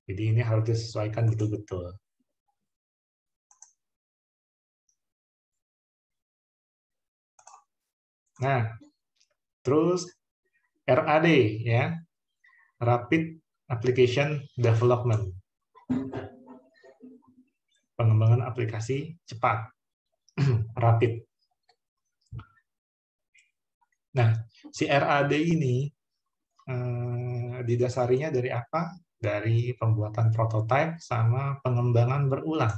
Jadi ini harus disesuaikan betul-betul. Nah, terus RAD ya, Rapid Application Development. Pengembangan aplikasi cepat, rapid. Nah, si RAD ini didasarinya dari apa? Dari pembuatan prototipe sama pengembangan berulang,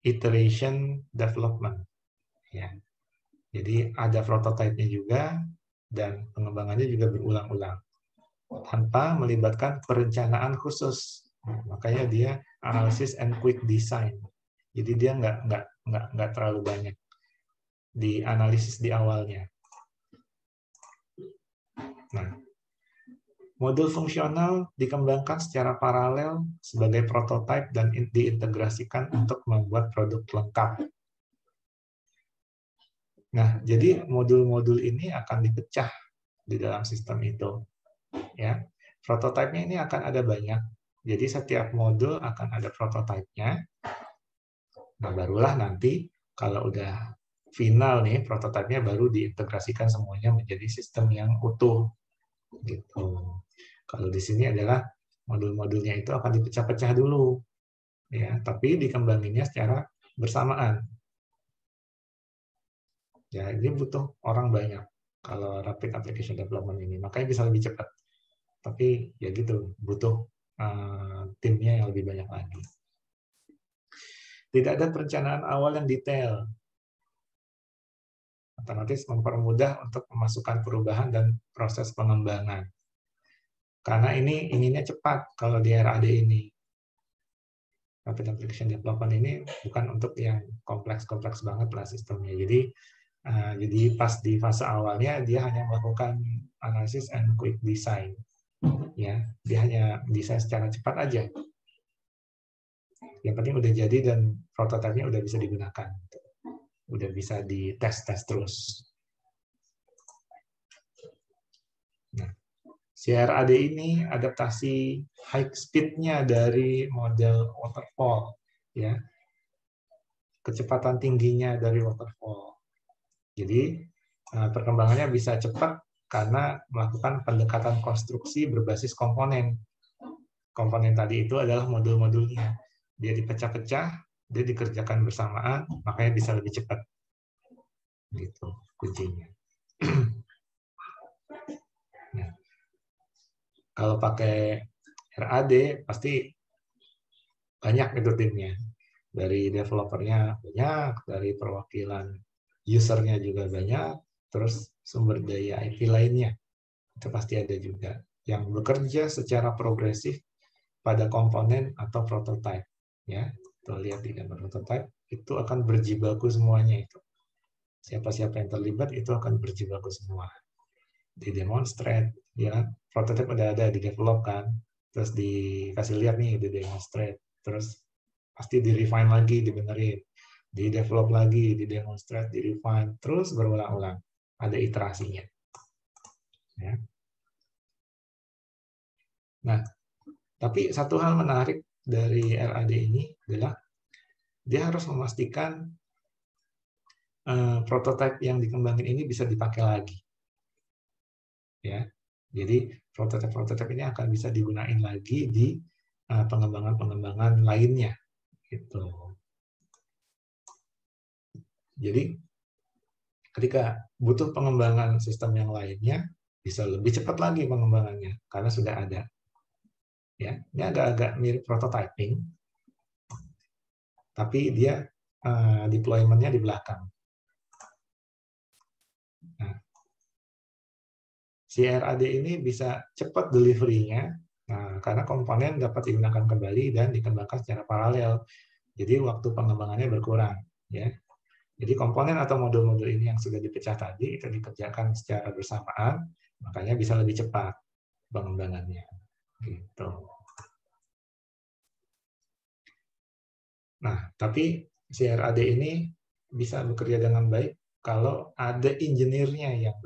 iteration development. Ya. Jadi ada prototipenya juga, dan pengembangannya juga berulang-ulang tanpa melibatkan perencanaan khusus. Makanya dia analysis and quick design. Jadi dia nggak terlalu banyak di analisis di awalnya. Nah, modul fungsional dikembangkan secara paralel sebagai prototipe dan diintegrasikan untuk membuat produk lengkap. Nah, jadi modul-modul ini akan dipecah di dalam sistem itu. Ya, prototipenya ini akan ada banyak. Jadi setiap modul akan ada prototipenya. Nah, barulah nanti kalau udah final nih prototipenya baru diintegrasikan semuanya menjadi sistem yang utuh. Gitu. Kalau di sini adalah modul-modulnya itu akan dipecah-pecah dulu, ya, tapi dikembanginnya secara bersamaan. Ya, ini butuh orang banyak kalau rapid application development ini, makanya bisa lebih cepat. Tapi ya gitu, butuh timnya yang lebih banyak lagi. Tidak ada perencanaan awal yang detail. Otomatis mempermudah untuk memasukkan perubahan dan proses pengembangan. Karena ini inginnya cepat kalau di RAD ini. Rapid Application Development ini bukan untuk yang kompleks-kompleks banget lah sistemnya. Jadi pas di fase awalnya dia hanya melakukan analysis and quick design. Ya, dia hanya desain secara cepat aja. Yang penting udah jadi dan prototipenya udah bisa digunakan. Udah bisa dites-tes terus. Nah, CRAD ini adaptasi high speed-nya dari model waterfall, ya, kecepatan tingginya dari waterfall. Jadi perkembangannya bisa cepat karena melakukan pendekatan konstruksi berbasis komponen. Komponen tadi itu adalah modul-modulnya. Dia dipecah-pecah, dia dikerjakan bersamaan, makanya bisa lebih cepat. Gitu kuncinya. Nah, kalau pakai RAD pasti banyak itu timnya. Dari developernya banyak, dari perwakilan usernya juga banyak, terus sumber daya IT lainnya itu pasti ada juga yang bekerja secara progresif pada komponen atau prototype. Ya, kita lihat di gambar prototype itu akan berjibaku semuanya itu. Siapa-siapa yang terlibat itu akan berjibaku semua. Di demonstrate, ya, prototype udah ada di develop kan, terus dikasih lihat nih di demonstrate, terus pasti di refine lagi, dibenerin, di develop lagi, di demonstrate, di refine, terus berulang-ulang, ada iterasinya. Ya. Nah, tapi satu hal menarik dari RAD ini adalah dia harus memastikan prototipe yang dikembangin ini bisa dipakai lagi. Ya, jadi prototipe-prototipe ini akan bisa digunain lagi di pengembangan-pengembangan lainnya. Gitu. Jadi ketika butuh pengembangan sistem yang lainnya, bisa lebih cepat lagi pengembangannya karena sudah ada. Ya, ini agak-agak mirip prototyping, tapi dia deployment-nya di belakang. Nah, CRAD ini bisa cepat delivery-nya, karena komponen dapat digunakan kembali dan dikembangkan secara paralel. Jadi waktu pengembangannya berkurang. Ya. Jadi komponen atau modul-modul ini yang sudah dipecah tadi itu dikerjakan secara bersamaan, makanya bisa lebih cepat pengembangannya. Gitu. Nah, tapi CRAD ini bisa bekerja dengan baik kalau ada engineer-nya yang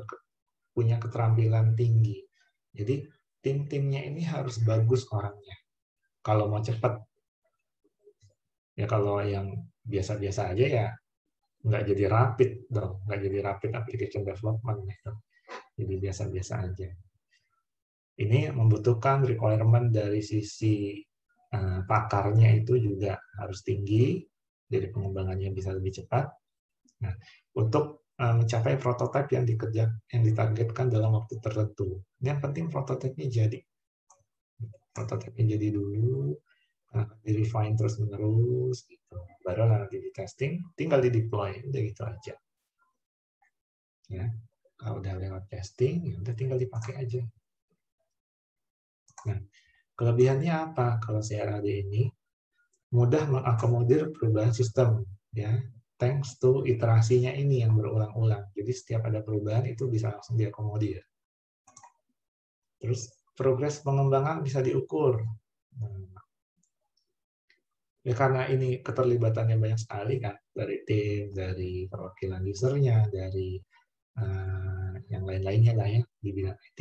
punya keterampilan tinggi. Jadi tim-timnya ini harus bagus orangnya. Kalau mau cepat, ya kalau yang biasa-biasa aja ya nggak jadi rapid dong, nggak jadi rapid application development gitu. Jadi biasa-biasa aja. Ini membutuhkan requirement dari sisi pakarnya itu juga harus tinggi, jadi pengembangannya bisa lebih cepat. Nah, untuk mencapai prototipe yang ditargetkan dalam waktu tertentu. Yang penting prototipenya jadi. Prototipenya jadi dulu, di refine terus menerus, gitu. Baru nanti di testing, tinggal di deploy, udah gitu aja. Ya. Kalau udah lewat testing, ya udah tinggal dipakai aja. Nah, kelebihannya apa kalau CRAD ini? Mudah mengakomodir perubahan sistem, ya, thanks to iterasinya ini yang berulang-ulang. Jadi setiap ada perubahan itu bisa langsung diakomodir. Terus progres pengembangan bisa diukur. Ya karena ini keterlibatannya banyak sekali kan, dari tim, dari perwakilan usernya, dari yang lain-lainnya lah ya di bidang IT.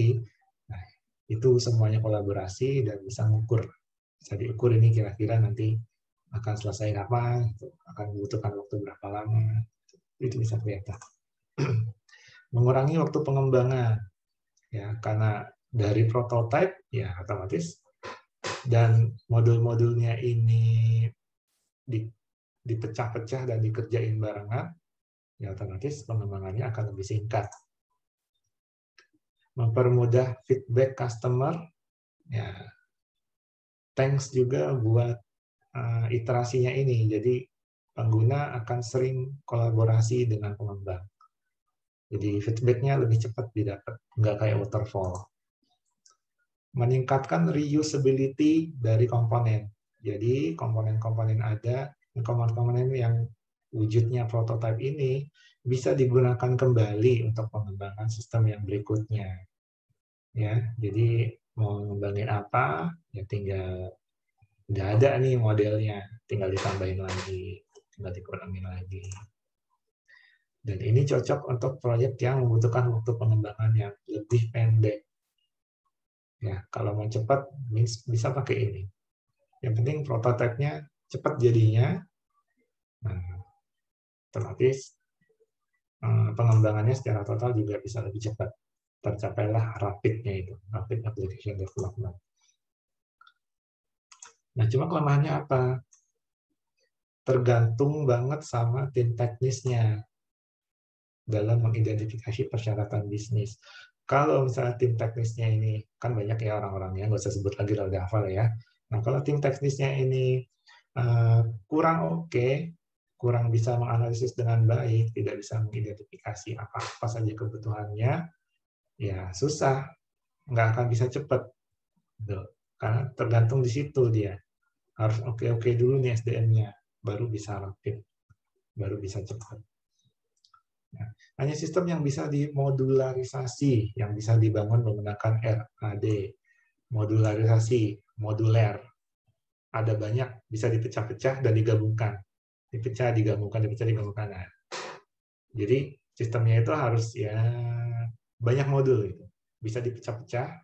Nah, itu semuanya kolaborasi dan bisa mengukur. Bisa diukur ini kira-kira nanti akan selesai kapan, akan membutuhkan waktu berapa lama, itu bisa kelihatan. Mengurangi waktu pengembangan, ya karena dari prototype ya otomatis dan modul-modulnya ini dipecah-pecah dan dikerjain barengan, ya otomatis pengembangannya akan lebih singkat. Mempermudah feedback customer, ya thanks juga buat iterasinya ini. Jadi pengguna akan sering kolaborasi dengan pengembang. Jadi feedback-nya lebih cepat didapat, nggak kayak waterfall. Meningkatkan reusability dari komponen. Jadi komponen-komponen ada, komponen-komponen yang wujudnya prototipe ini bisa digunakan kembali untuk pengembangan sistem yang berikutnya. Ya, jadi mau ngembangin apa, ya tinggal udah ada nih modelnya, tinggal ditambahin lagi, tinggal dikurangin lagi. Dan ini cocok untuk proyek yang membutuhkan waktu pengembangan yang lebih pendek. Ya, kalau mau cepat bisa pakai ini. Yang penting prototipenya cepat jadinya. Nah, otomatis pengembangannya secara total juga bisa lebih cepat. Tercapailah rapidnya itu, rapid application development. Nah, cuma kelemahannya apa? Tergantung banget sama tim teknisnya dalam mengidentifikasi persyaratan bisnis. Kalau misalnya tim teknisnya ini, kan banyak ya orang-orangnya, nggak usah sebut lagi, udah hafal ya. Nah, kalau tim teknisnya ini kurang oke, kurang bisa menganalisis dengan baik, tidak bisa mengidentifikasi apa-apa saja kebutuhannya, ya susah, nggak akan bisa cepat. Karena tergantung di situ dia. Harus oke-oke dulu nih SDM-nya, baru bisa rapid, baru bisa cepat. Nah, hanya sistem yang bisa dimodularisasi, yang bisa dibangun menggunakan RAD, modularisasi, moduler. Ada banyak, bisa dipecah-pecah dan digabungkan. Dipecah, digabungkan, dipecah, digabungkan. Nah, jadi sistemnya itu harus ya banyak modul gitu. Bisa dipecah-pecah.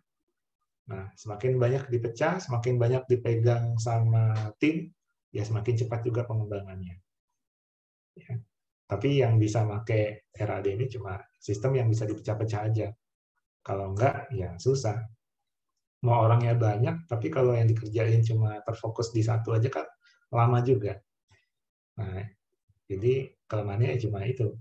Nah, semakin banyak dipecah, semakin banyak dipegang sama tim, ya semakin cepat juga pengembangannya. Ya. Tapi yang bisa pakai RAD ini cuma sistem yang bisa dipecah-pecah aja. Kalau enggak, ya susah. Mau orangnya banyak, tapi kalau yang dikerjain cuma terfokus di satu aja kan lama juga. Nah, jadi kelemahannya cuma itu.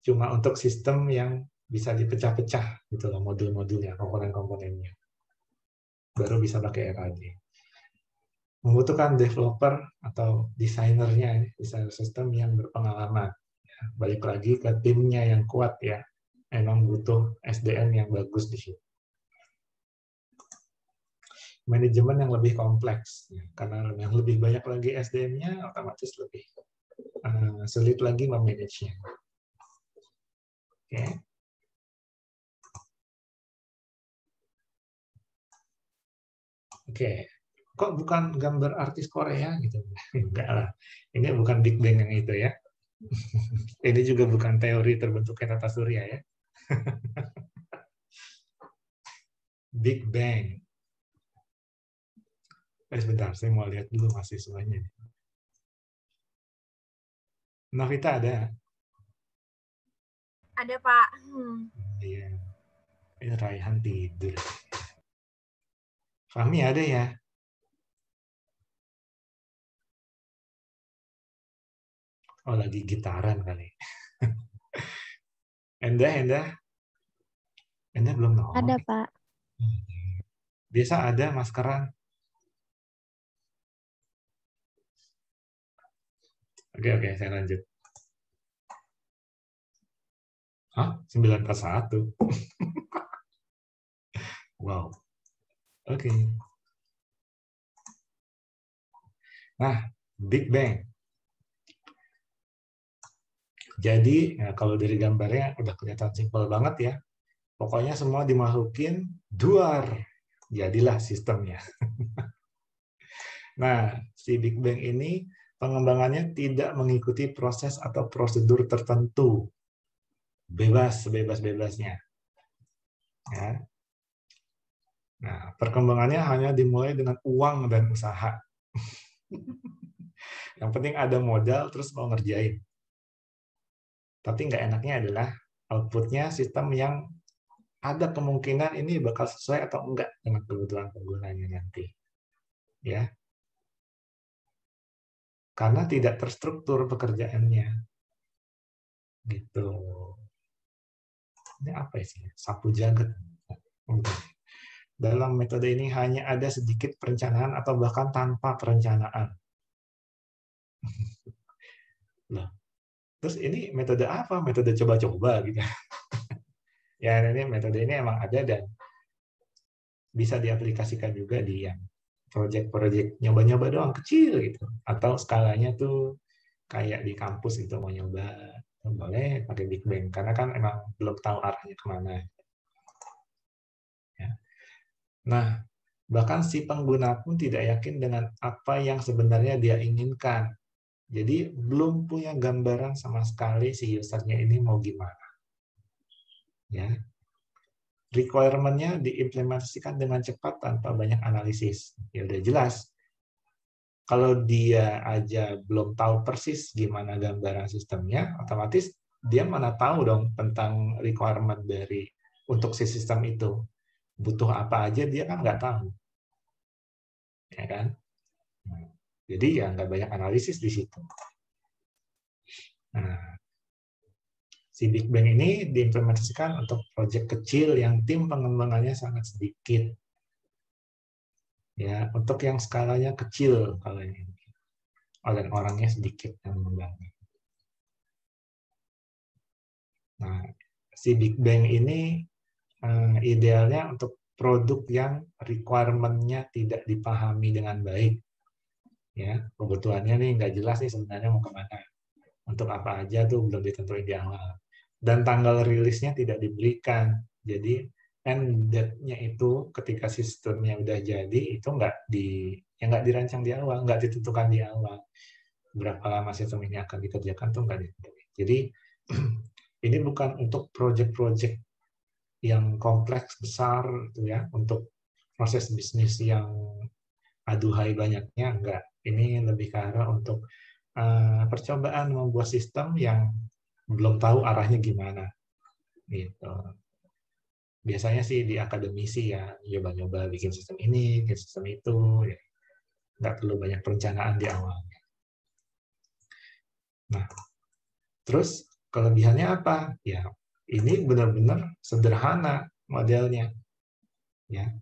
Cuma untuk sistem yang bisa dipecah-pecah gitu loh, modul-modulnya, komponen-komponennya. Baru bisa pakai RAD. Membutuhkan developer atau desainernya, desainer sistem yang berpengalaman. Balik lagi ke timnya yang kuat ya. Emang butuh SDM yang bagus di situ. Manajemen yang lebih kompleks, ya. Karena yang lebih banyak lagi SDM-nya, otomatis lebih sulit lagi memanage-nya. Oke. Oke. Kok bukan gambar artis Korea gitu? Enggak lah. Ini bukan Big Bang yang itu ya. Ini juga bukan teori terbentuknya tata surya ya. Big Bang. Sebentar, saya mau lihat dulu mahasiswanya. Novita ada? Ada, Pak. Iya. Ini Raihan tidur. Fahmi ada ya? Oh, lagi gitaran kali. Endah belum nongol. Ada, Pak. Biasa ada maskeran. Oke, saya lanjut. Hah? 9/1. Wow. Oke. Nah, Big Bang. Jadi, ya, kalau dari gambarnya udah kelihatan simpel banget ya. Pokoknya semua dimasukin, duar. Jadilah sistemnya. Nah, si Big Bang ini pengembangannya tidak mengikuti proses atau prosedur tertentu. Bebas, sebebas-bebasnya. Ya. Nah, perkembangannya hanya dimulai dengan uang dan usaha. Yang penting ada modal, terus mau ngerjain. Tapi nggak enaknya adalah outputnya sistem yang ada kemungkinan ini bakal sesuai atau enggak dengan kebutuhan penggunanya nanti. Ya, karena tidak terstruktur pekerjaannya. Gitu. Ini apa sih? Sapu jagat. Dalam metode ini hanya ada sedikit perencanaan atau bahkan tanpa perencanaan. Nah, terus ini metode apa? Metode coba-coba gitu. Ya, ini metode ini emang ada dan bisa diaplikasikan juga di yang project-project nyoba-nyoba doang kecil gitu. Atau skalanya tuh kayak di kampus gitu mau nyoba, boleh pakai Big Bang karena kan emang belum tahu arahnya kemana. Ya. Nah, bahkan si pengguna pun tidak yakin dengan apa yang sebenarnya dia inginkan. Jadi belum punya gambaran sama sekali si usernya ini mau gimana. Ya, requirement-nya diimplementasikan dengan cepat tanpa banyak analisis. Ya udah jelas. Kalau dia aja belum tahu persis gimana gambaran sistemnya, otomatis dia mana tahu dong tentang requirement dari untuk si sistem itu. Butuh apa aja dia kan nggak tahu. Ya kan? Jadi ya nggak banyak analisis di situ. Nah, si Big Bang ini diimplementasikan untuk proyek kecil yang tim pengembangannya sangat sedikit. Ya, untuk yang skalanya kecil kalau ini. Dan orangnya sedikit yang mengembangkan. Nah, si Big Bang ini idealnya untuk produk yang requirement-nya tidak dipahami dengan baik. Ya, kebutuhannya nih nggak jelas nih sebenarnya mau kemana. Untuk apa aja tuh belum ditentuin di awal. Dan tanggal rilisnya tidak diberikan. Jadi end date-nya itu ketika sistemnya udah jadi itu nggak dirancang di awal, nggak ditentukan di awal. Berapa lama sistem ini akan dikerjakan tuh nggak ditentukan. Jadi ini bukan untuk project-project yang kompleks besar gitu ya, untuk proses bisnis yang aduhai banyaknya enggak. Ini lebih ke arah untuk percobaan membuat sistem yang belum tahu arahnya gimana gitu. Biasanya sih di akademisi ya nyoba-nyoba bikin sistem ini, bikin sistem itu, ya. Nggak perlu banyak perencanaan di awal. Nah, terus kelebihannya apa? Ya, ini benar-benar sederhana modelnya. Ya,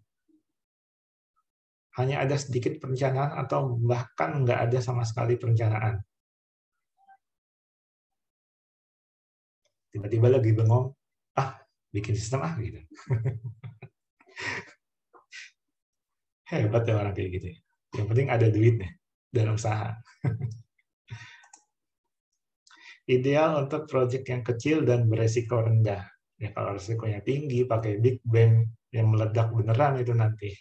hanya ada sedikit perencanaan atau bahkan nggak ada sama sekali perencanaan. Tiba-tiba lagi bengong, bikin sistem gitu. Hebat ya orang kayak gitu. Yang penting ada duitnya dan usaha. Ideal untuk proyek yang kecil dan beresiko rendah. Ya kalau resikonya tinggi, pakai Big Bang yang meledak beneran itu nanti.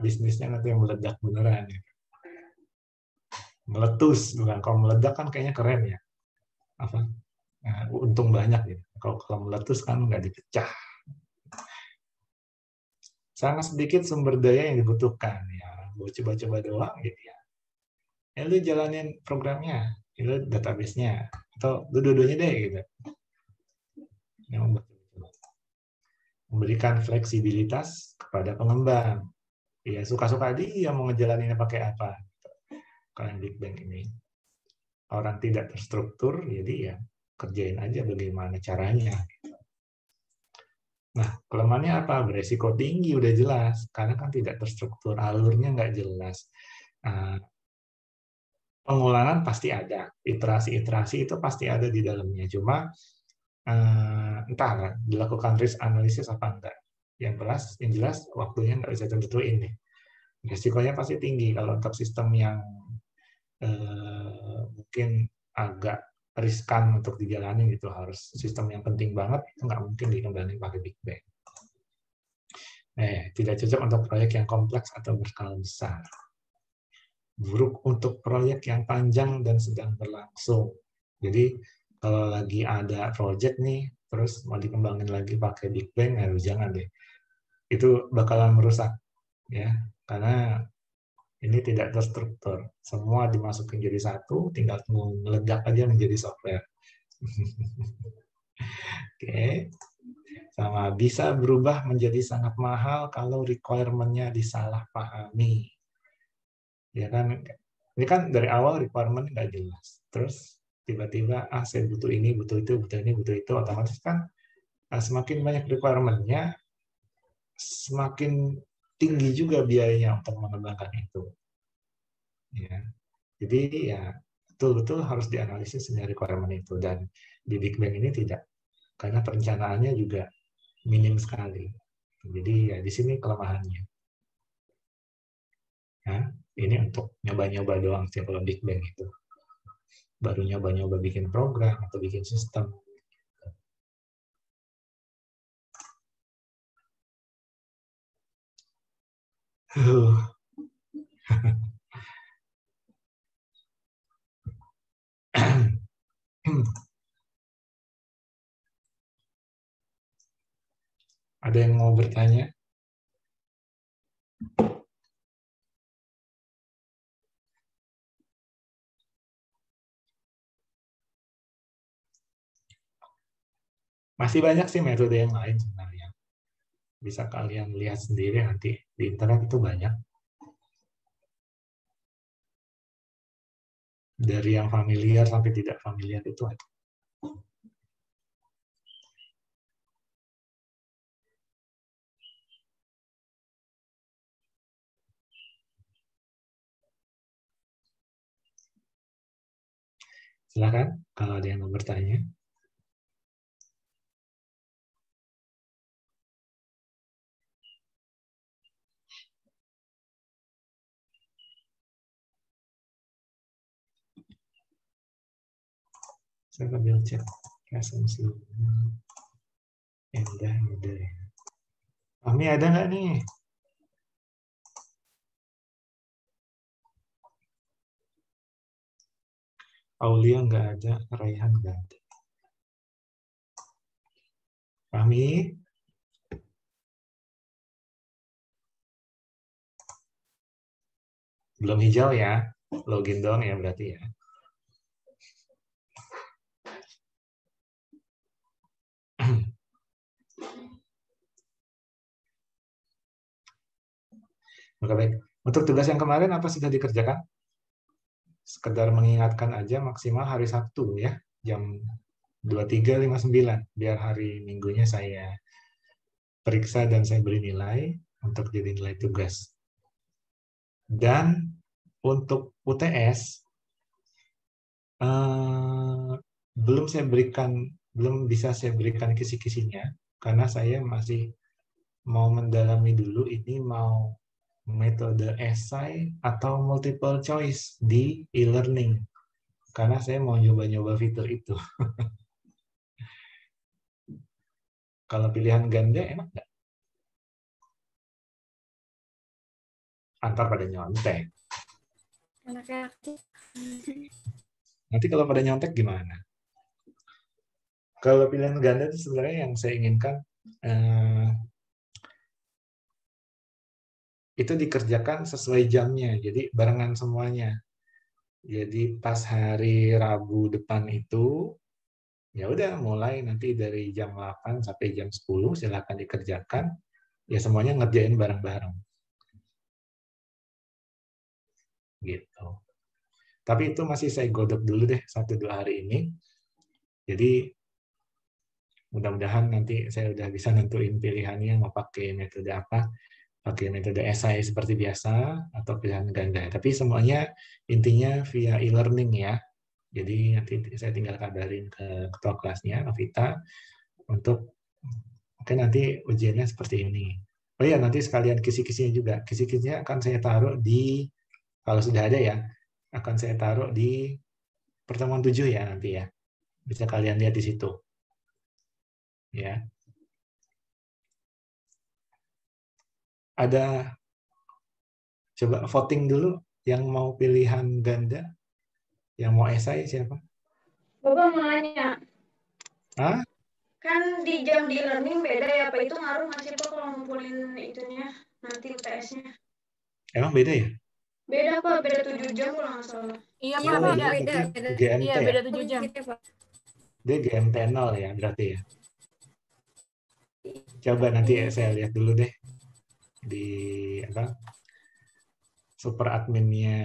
Bisnisnya nanti yang meledak beneran. Meletus, bukan. Kalau meledak kan kayaknya keren ya. Apa? Untung banyak gitu. Kalau meletus kan nggak dipecah. Sangat sedikit sumber daya yang dibutuhkan. Ya, buat coba-coba doang gitu ya. Lu jalanin programnya, lu database-nya, atau dua-duanya deh gitu. Memberikan fleksibilitas kepada pengembang. Ya suka-suka dia mau ngejalaninnya pakai apa. Kalau Big Bang ini orang tidak terstruktur, jadi ya kerjain aja bagaimana caranya. Nah, kelemahannya apa? Beresiko tinggi, udah jelas. Karena kan tidak terstruktur, alurnya nggak jelas. Pengulangan pasti ada, iterasi-iterasi itu pasti ada di dalamnya. Cuma entah dilakukan risk analysis apa enggak. Yang jelas waktunya nggak bisa tentuin nih. Risikonya pasti tinggi kalau untuk sistem yang mungkin agak riskan untuk dijalani gitu, harus sistem yang penting banget itu nggak mungkin dikembangin pakai Big Bang. Tidak cocok untuk proyek yang kompleks atau berskala besar. Buruk untuk proyek yang panjang dan sedang berlangsung. Jadi kalau lagi ada proyek nih, terus mau dikembangin lagi pakai Big Bang, jangan deh. Itu bakalan merusak, ya, karena ini tidak terstruktur. Semua dimasukin jadi satu, tinggal meledak aja menjadi software. Oke. Sama bisa berubah menjadi sangat mahal kalau requirement-nya disalahpahami. Ya kan, ini kan dari awal requirement nggak jelas. Terus tiba-tiba, saya butuh ini, butuh itu, butuh ini, butuh itu, otomatis kan semakin banyak requirement-nya, semakin tinggi juga biayanya untuk mengembangkan itu. Ya. Jadi ya betul-betul harus dianalisis semua requirement itu, dan di Big Bang ini tidak, karena perencanaannya juga minim sekali. Jadi ya di sini kelemahannya. Ya, ini untuk nyoba-nyoba doang sih kalau Big Bang itu. Baru nyoba-nyoba bikin program atau bikin sistem. Ada yang mau bertanya? Masih banyak sih metode yang lain sebenarnya. Bisa kalian lihat sendiri nanti di internet, itu banyak. Dari yang familiar sampai tidak familiar itu ada. Silakan kalau ada yang mau bertanya. Saya ambil chat. Asumsi. Udah. Kami ada nggak nih? Aulia nggak ada, Raihan nggak ada. Kami belum hijau ya, login doang ya berarti ya. Maka baik. Untuk tugas yang kemarin apa sudah dikerjakan? Sekedar mengingatkan aja, maksimal hari Sabtu ya, jam 23.59, biar hari Minggunya saya periksa dan saya beri nilai untuk jadi nilai tugas. Dan untuk UTS belum bisa saya berikan kisi-kisinya karena saya masih mau mendalami dulu ini mau metode esai atau multiple choice di e-learning, karena saya mau nyoba-nyoba fitur itu. Kalau pilihan ganda enak nggak? Antar pada nyontek. Nanti kalau pada nyontek gimana? Kalau pilihan ganda itu sebenarnya yang saya inginkan itu dikerjakan sesuai jamnya, jadi barengan semuanya. Jadi pas hari Rabu depan itu, ya udah mulai nanti dari jam 8 sampai jam 10 silakan dikerjakan. Ya semuanya ngerjain bareng-bareng. Gitu. Tapi itu masih saya godok dulu deh 1-2 hari ini. Jadi mudah-mudahan nanti saya udah bisa nentuin pilihannya mau pakai metode apa. Pakai metode esai seperti biasa atau pilihan ganda. Tapi semuanya intinya via e-learning ya. Jadi nanti saya tinggal kabarin ke ketua kelasnya, Novita, untuk oke nanti ujiannya seperti ini. Oh iya, nanti sekalian kisi-kisinya juga. Kisi-kisinya akan saya taruh di, kalau sudah ada ya, akan saya taruh di pertemuan 7 ya nanti ya. Bisa kalian lihat di situ. Ya. Ada, coba voting dulu yang mau pilihan ganda, yang mau esai siapa? Bapak mau nanya, Hah? kan di jam di learning beda ya, Pak? Itu ngaruh nggak sih, Pak, kalau ngumpulin itunya, nanti UTS-nya? Emang beda ya? Beda, Pak. Beda 7 jam kalau nggak salah. Iya, Iya, Pak, Pak. beda. Beda. GMT Iya, ya? beda 7 jam. Beda, Pak. Dia GMT 0 ya berarti ya? Coba nanti saya lihat dulu deh di apa super adminnya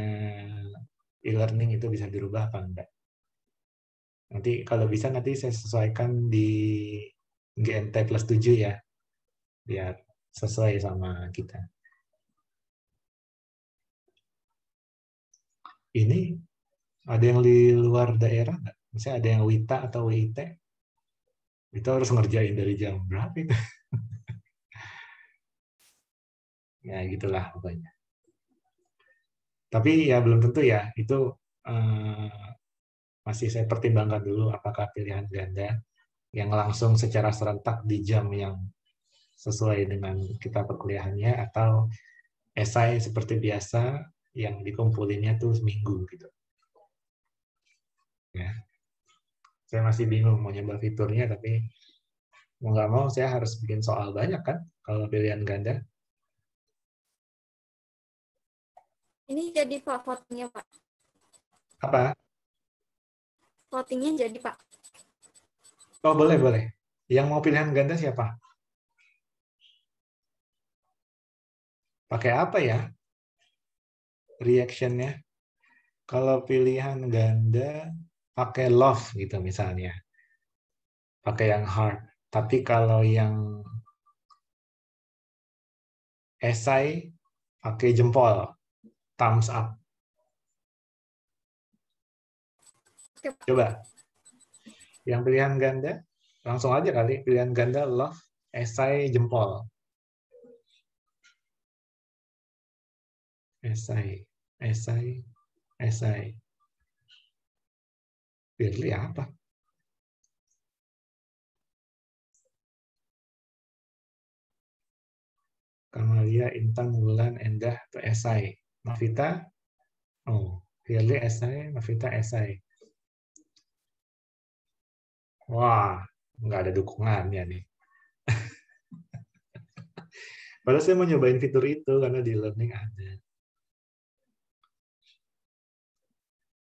e-learning itu bisa dirubah apa enggak. Nanti kalau bisa nanti saya sesuaikan di GMT plus 7 ya, biar sesuai sama kita. Ini ada yang di luar daerah nggak? Misalnya ada yang WITA atau WIT, itu harus ngerjain dari jam berapa itu? Ya gitulah pokoknya. Tapi ya belum tentu ya, itu masih saya pertimbangkan dulu apakah pilihan ganda yang langsung secara serentak di jam yang sesuai dengan kita perkuliahannya atau esai seperti biasa yang dikumpulinnya tuh seminggu gitu. Ya. Saya masih bingung mau nyoba fiturnya, tapi mau nggak mau saya harus bikin soal banyak kan kalau pilihan ganda. Ini jadi, Pak, votingnya, Pak. Apa? Votingnya jadi, Pak. Oh boleh boleh. Yang mau pilihan ganda siapa? Pakai apa ya reactionnya? Kalau pilihan ganda pakai love gitu misalnya, pakai yang hard. Tapi kalau yang esai pakai jempol, thumbs up. Oke, Pak. Coba yang pilihan ganda langsung aja kali pilihan ganda love, esai jempol, esai, esai, esai. Pilih apa? Kamalia, Intan, Wulan, Endah, atau esai. Novita, oh, Firly esai, Novita esai. Wah, nggak ada dukungannya nih. Padahal saya mau nyobain fitur itu karena di learning ada.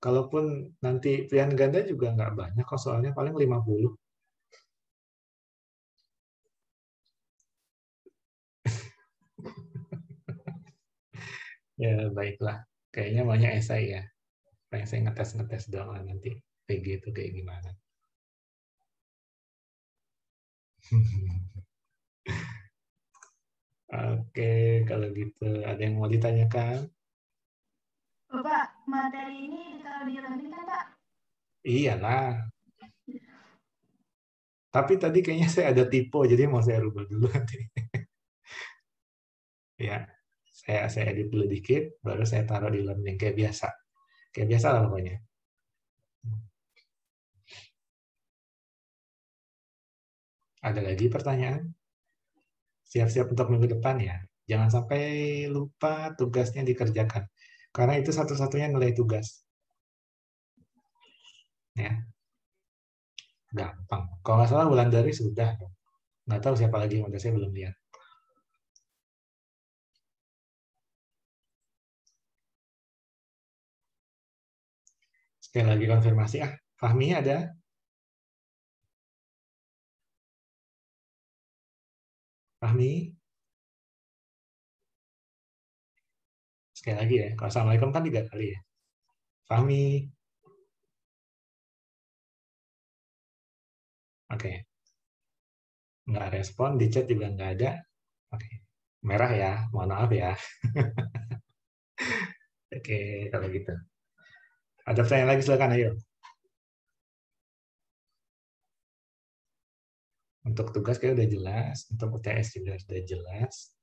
Kalaupun nanti pilihan ganda juga nggak banyak kok, soalnya paling 50. Ya, baiklah. Kayaknya maunya esai ya. Pengen saya ngetes-ngetes doang lah nanti. PG itu kayak gimana. Oke, kalau gitu ada yang mau ditanyakan? Bapak, materi ini ditaruh di learning kan, Pak? Iyalah. Tapi tadi kayaknya saya ada typo, jadi mau saya rubah dulu nanti. Ya, saya edit dulu dikit, baru saya taruh di learning kayak biasa. Kayak biasa lah pokoknya. Ada lagi pertanyaan? Siap-siap untuk minggu depan ya. Jangan sampai lupa tugasnya dikerjakan. Karena itu satu-satunya nilai tugas. Ya, gampang. Kalau nggak salah bulan dari sudah. Nggak tahu siapa lagi yang udah, saya belum lihat. Sekali lagi konfirmasi. Fahmi ada? Fahmi? Sekali lagi ya. Kalau Assalamualaikum kan 3 kali ya. Fahmi? Oke. Nggak respon, di chat juga nggak ada. Oke. Merah ya, mohon maaf ya. Oke, kalau gitu. Ada pertanyaan lagi, silakan ayo. Untuk tugas kayak udah jelas, untuk UTS juga sudah jelas.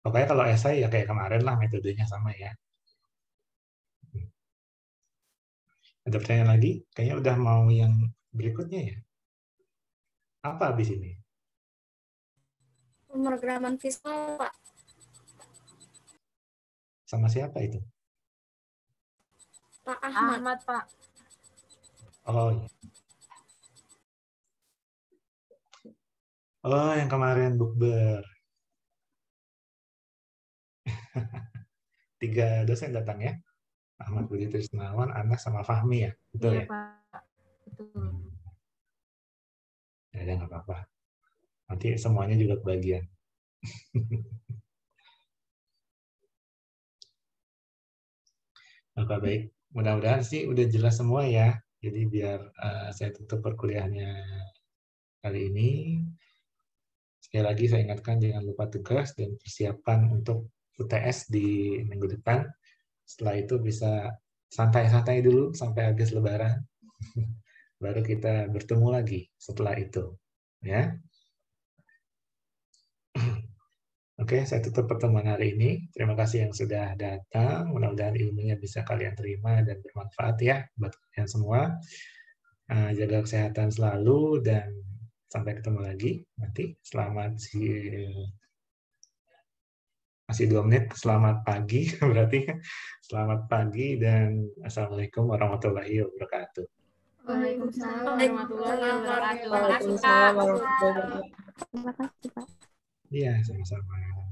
Pokoknya kalau esai ya kayak kemarin lah, metodenya sama ya. Ada pertanyaan lagi? Kayaknya udah mau yang berikutnya ya. Apa habis ini? Pemrograman visual, Pak. Sama siapa itu? Pak Ahmad. Pak. Oh, iya. Oh, yang kemarin bukber. 3 dosen datang ya? Ahmad Budi Trisnawan, Anas, sama Fahmi ya? Betul ya? Pak. Betul. Ya, nggak apa-apa. Nanti semuanya juga kebagian. Oke, baik. Mudah-mudahan sih udah jelas semua ya. Jadi biar saya tutup perkuliahannya kali ini. Sekali lagi saya ingatkan jangan lupa tugas dan persiapan untuk UTS di minggu depan. Setelah itu bisa santai-santai dulu sampai habis Lebaran. Baru kita bertemu lagi setelah itu. Ya. Oke, saya tutup pertemuan hari ini. Terima kasih yang sudah datang. Mudah-mudahan ilmunya bisa kalian terima dan bermanfaat ya buat kalian semua. Jaga kesehatan selalu dan sampai ketemu lagi nanti. Masih 2 menit. Selamat pagi berarti. Selamat pagi dan Assalamualaikum warahmatullahi wabarakatuh. Waalaikumsalam warahmatullahi wabarakatuh. Terima kasih, Pak. Terima kasih, Pak. Iya, sama-sama.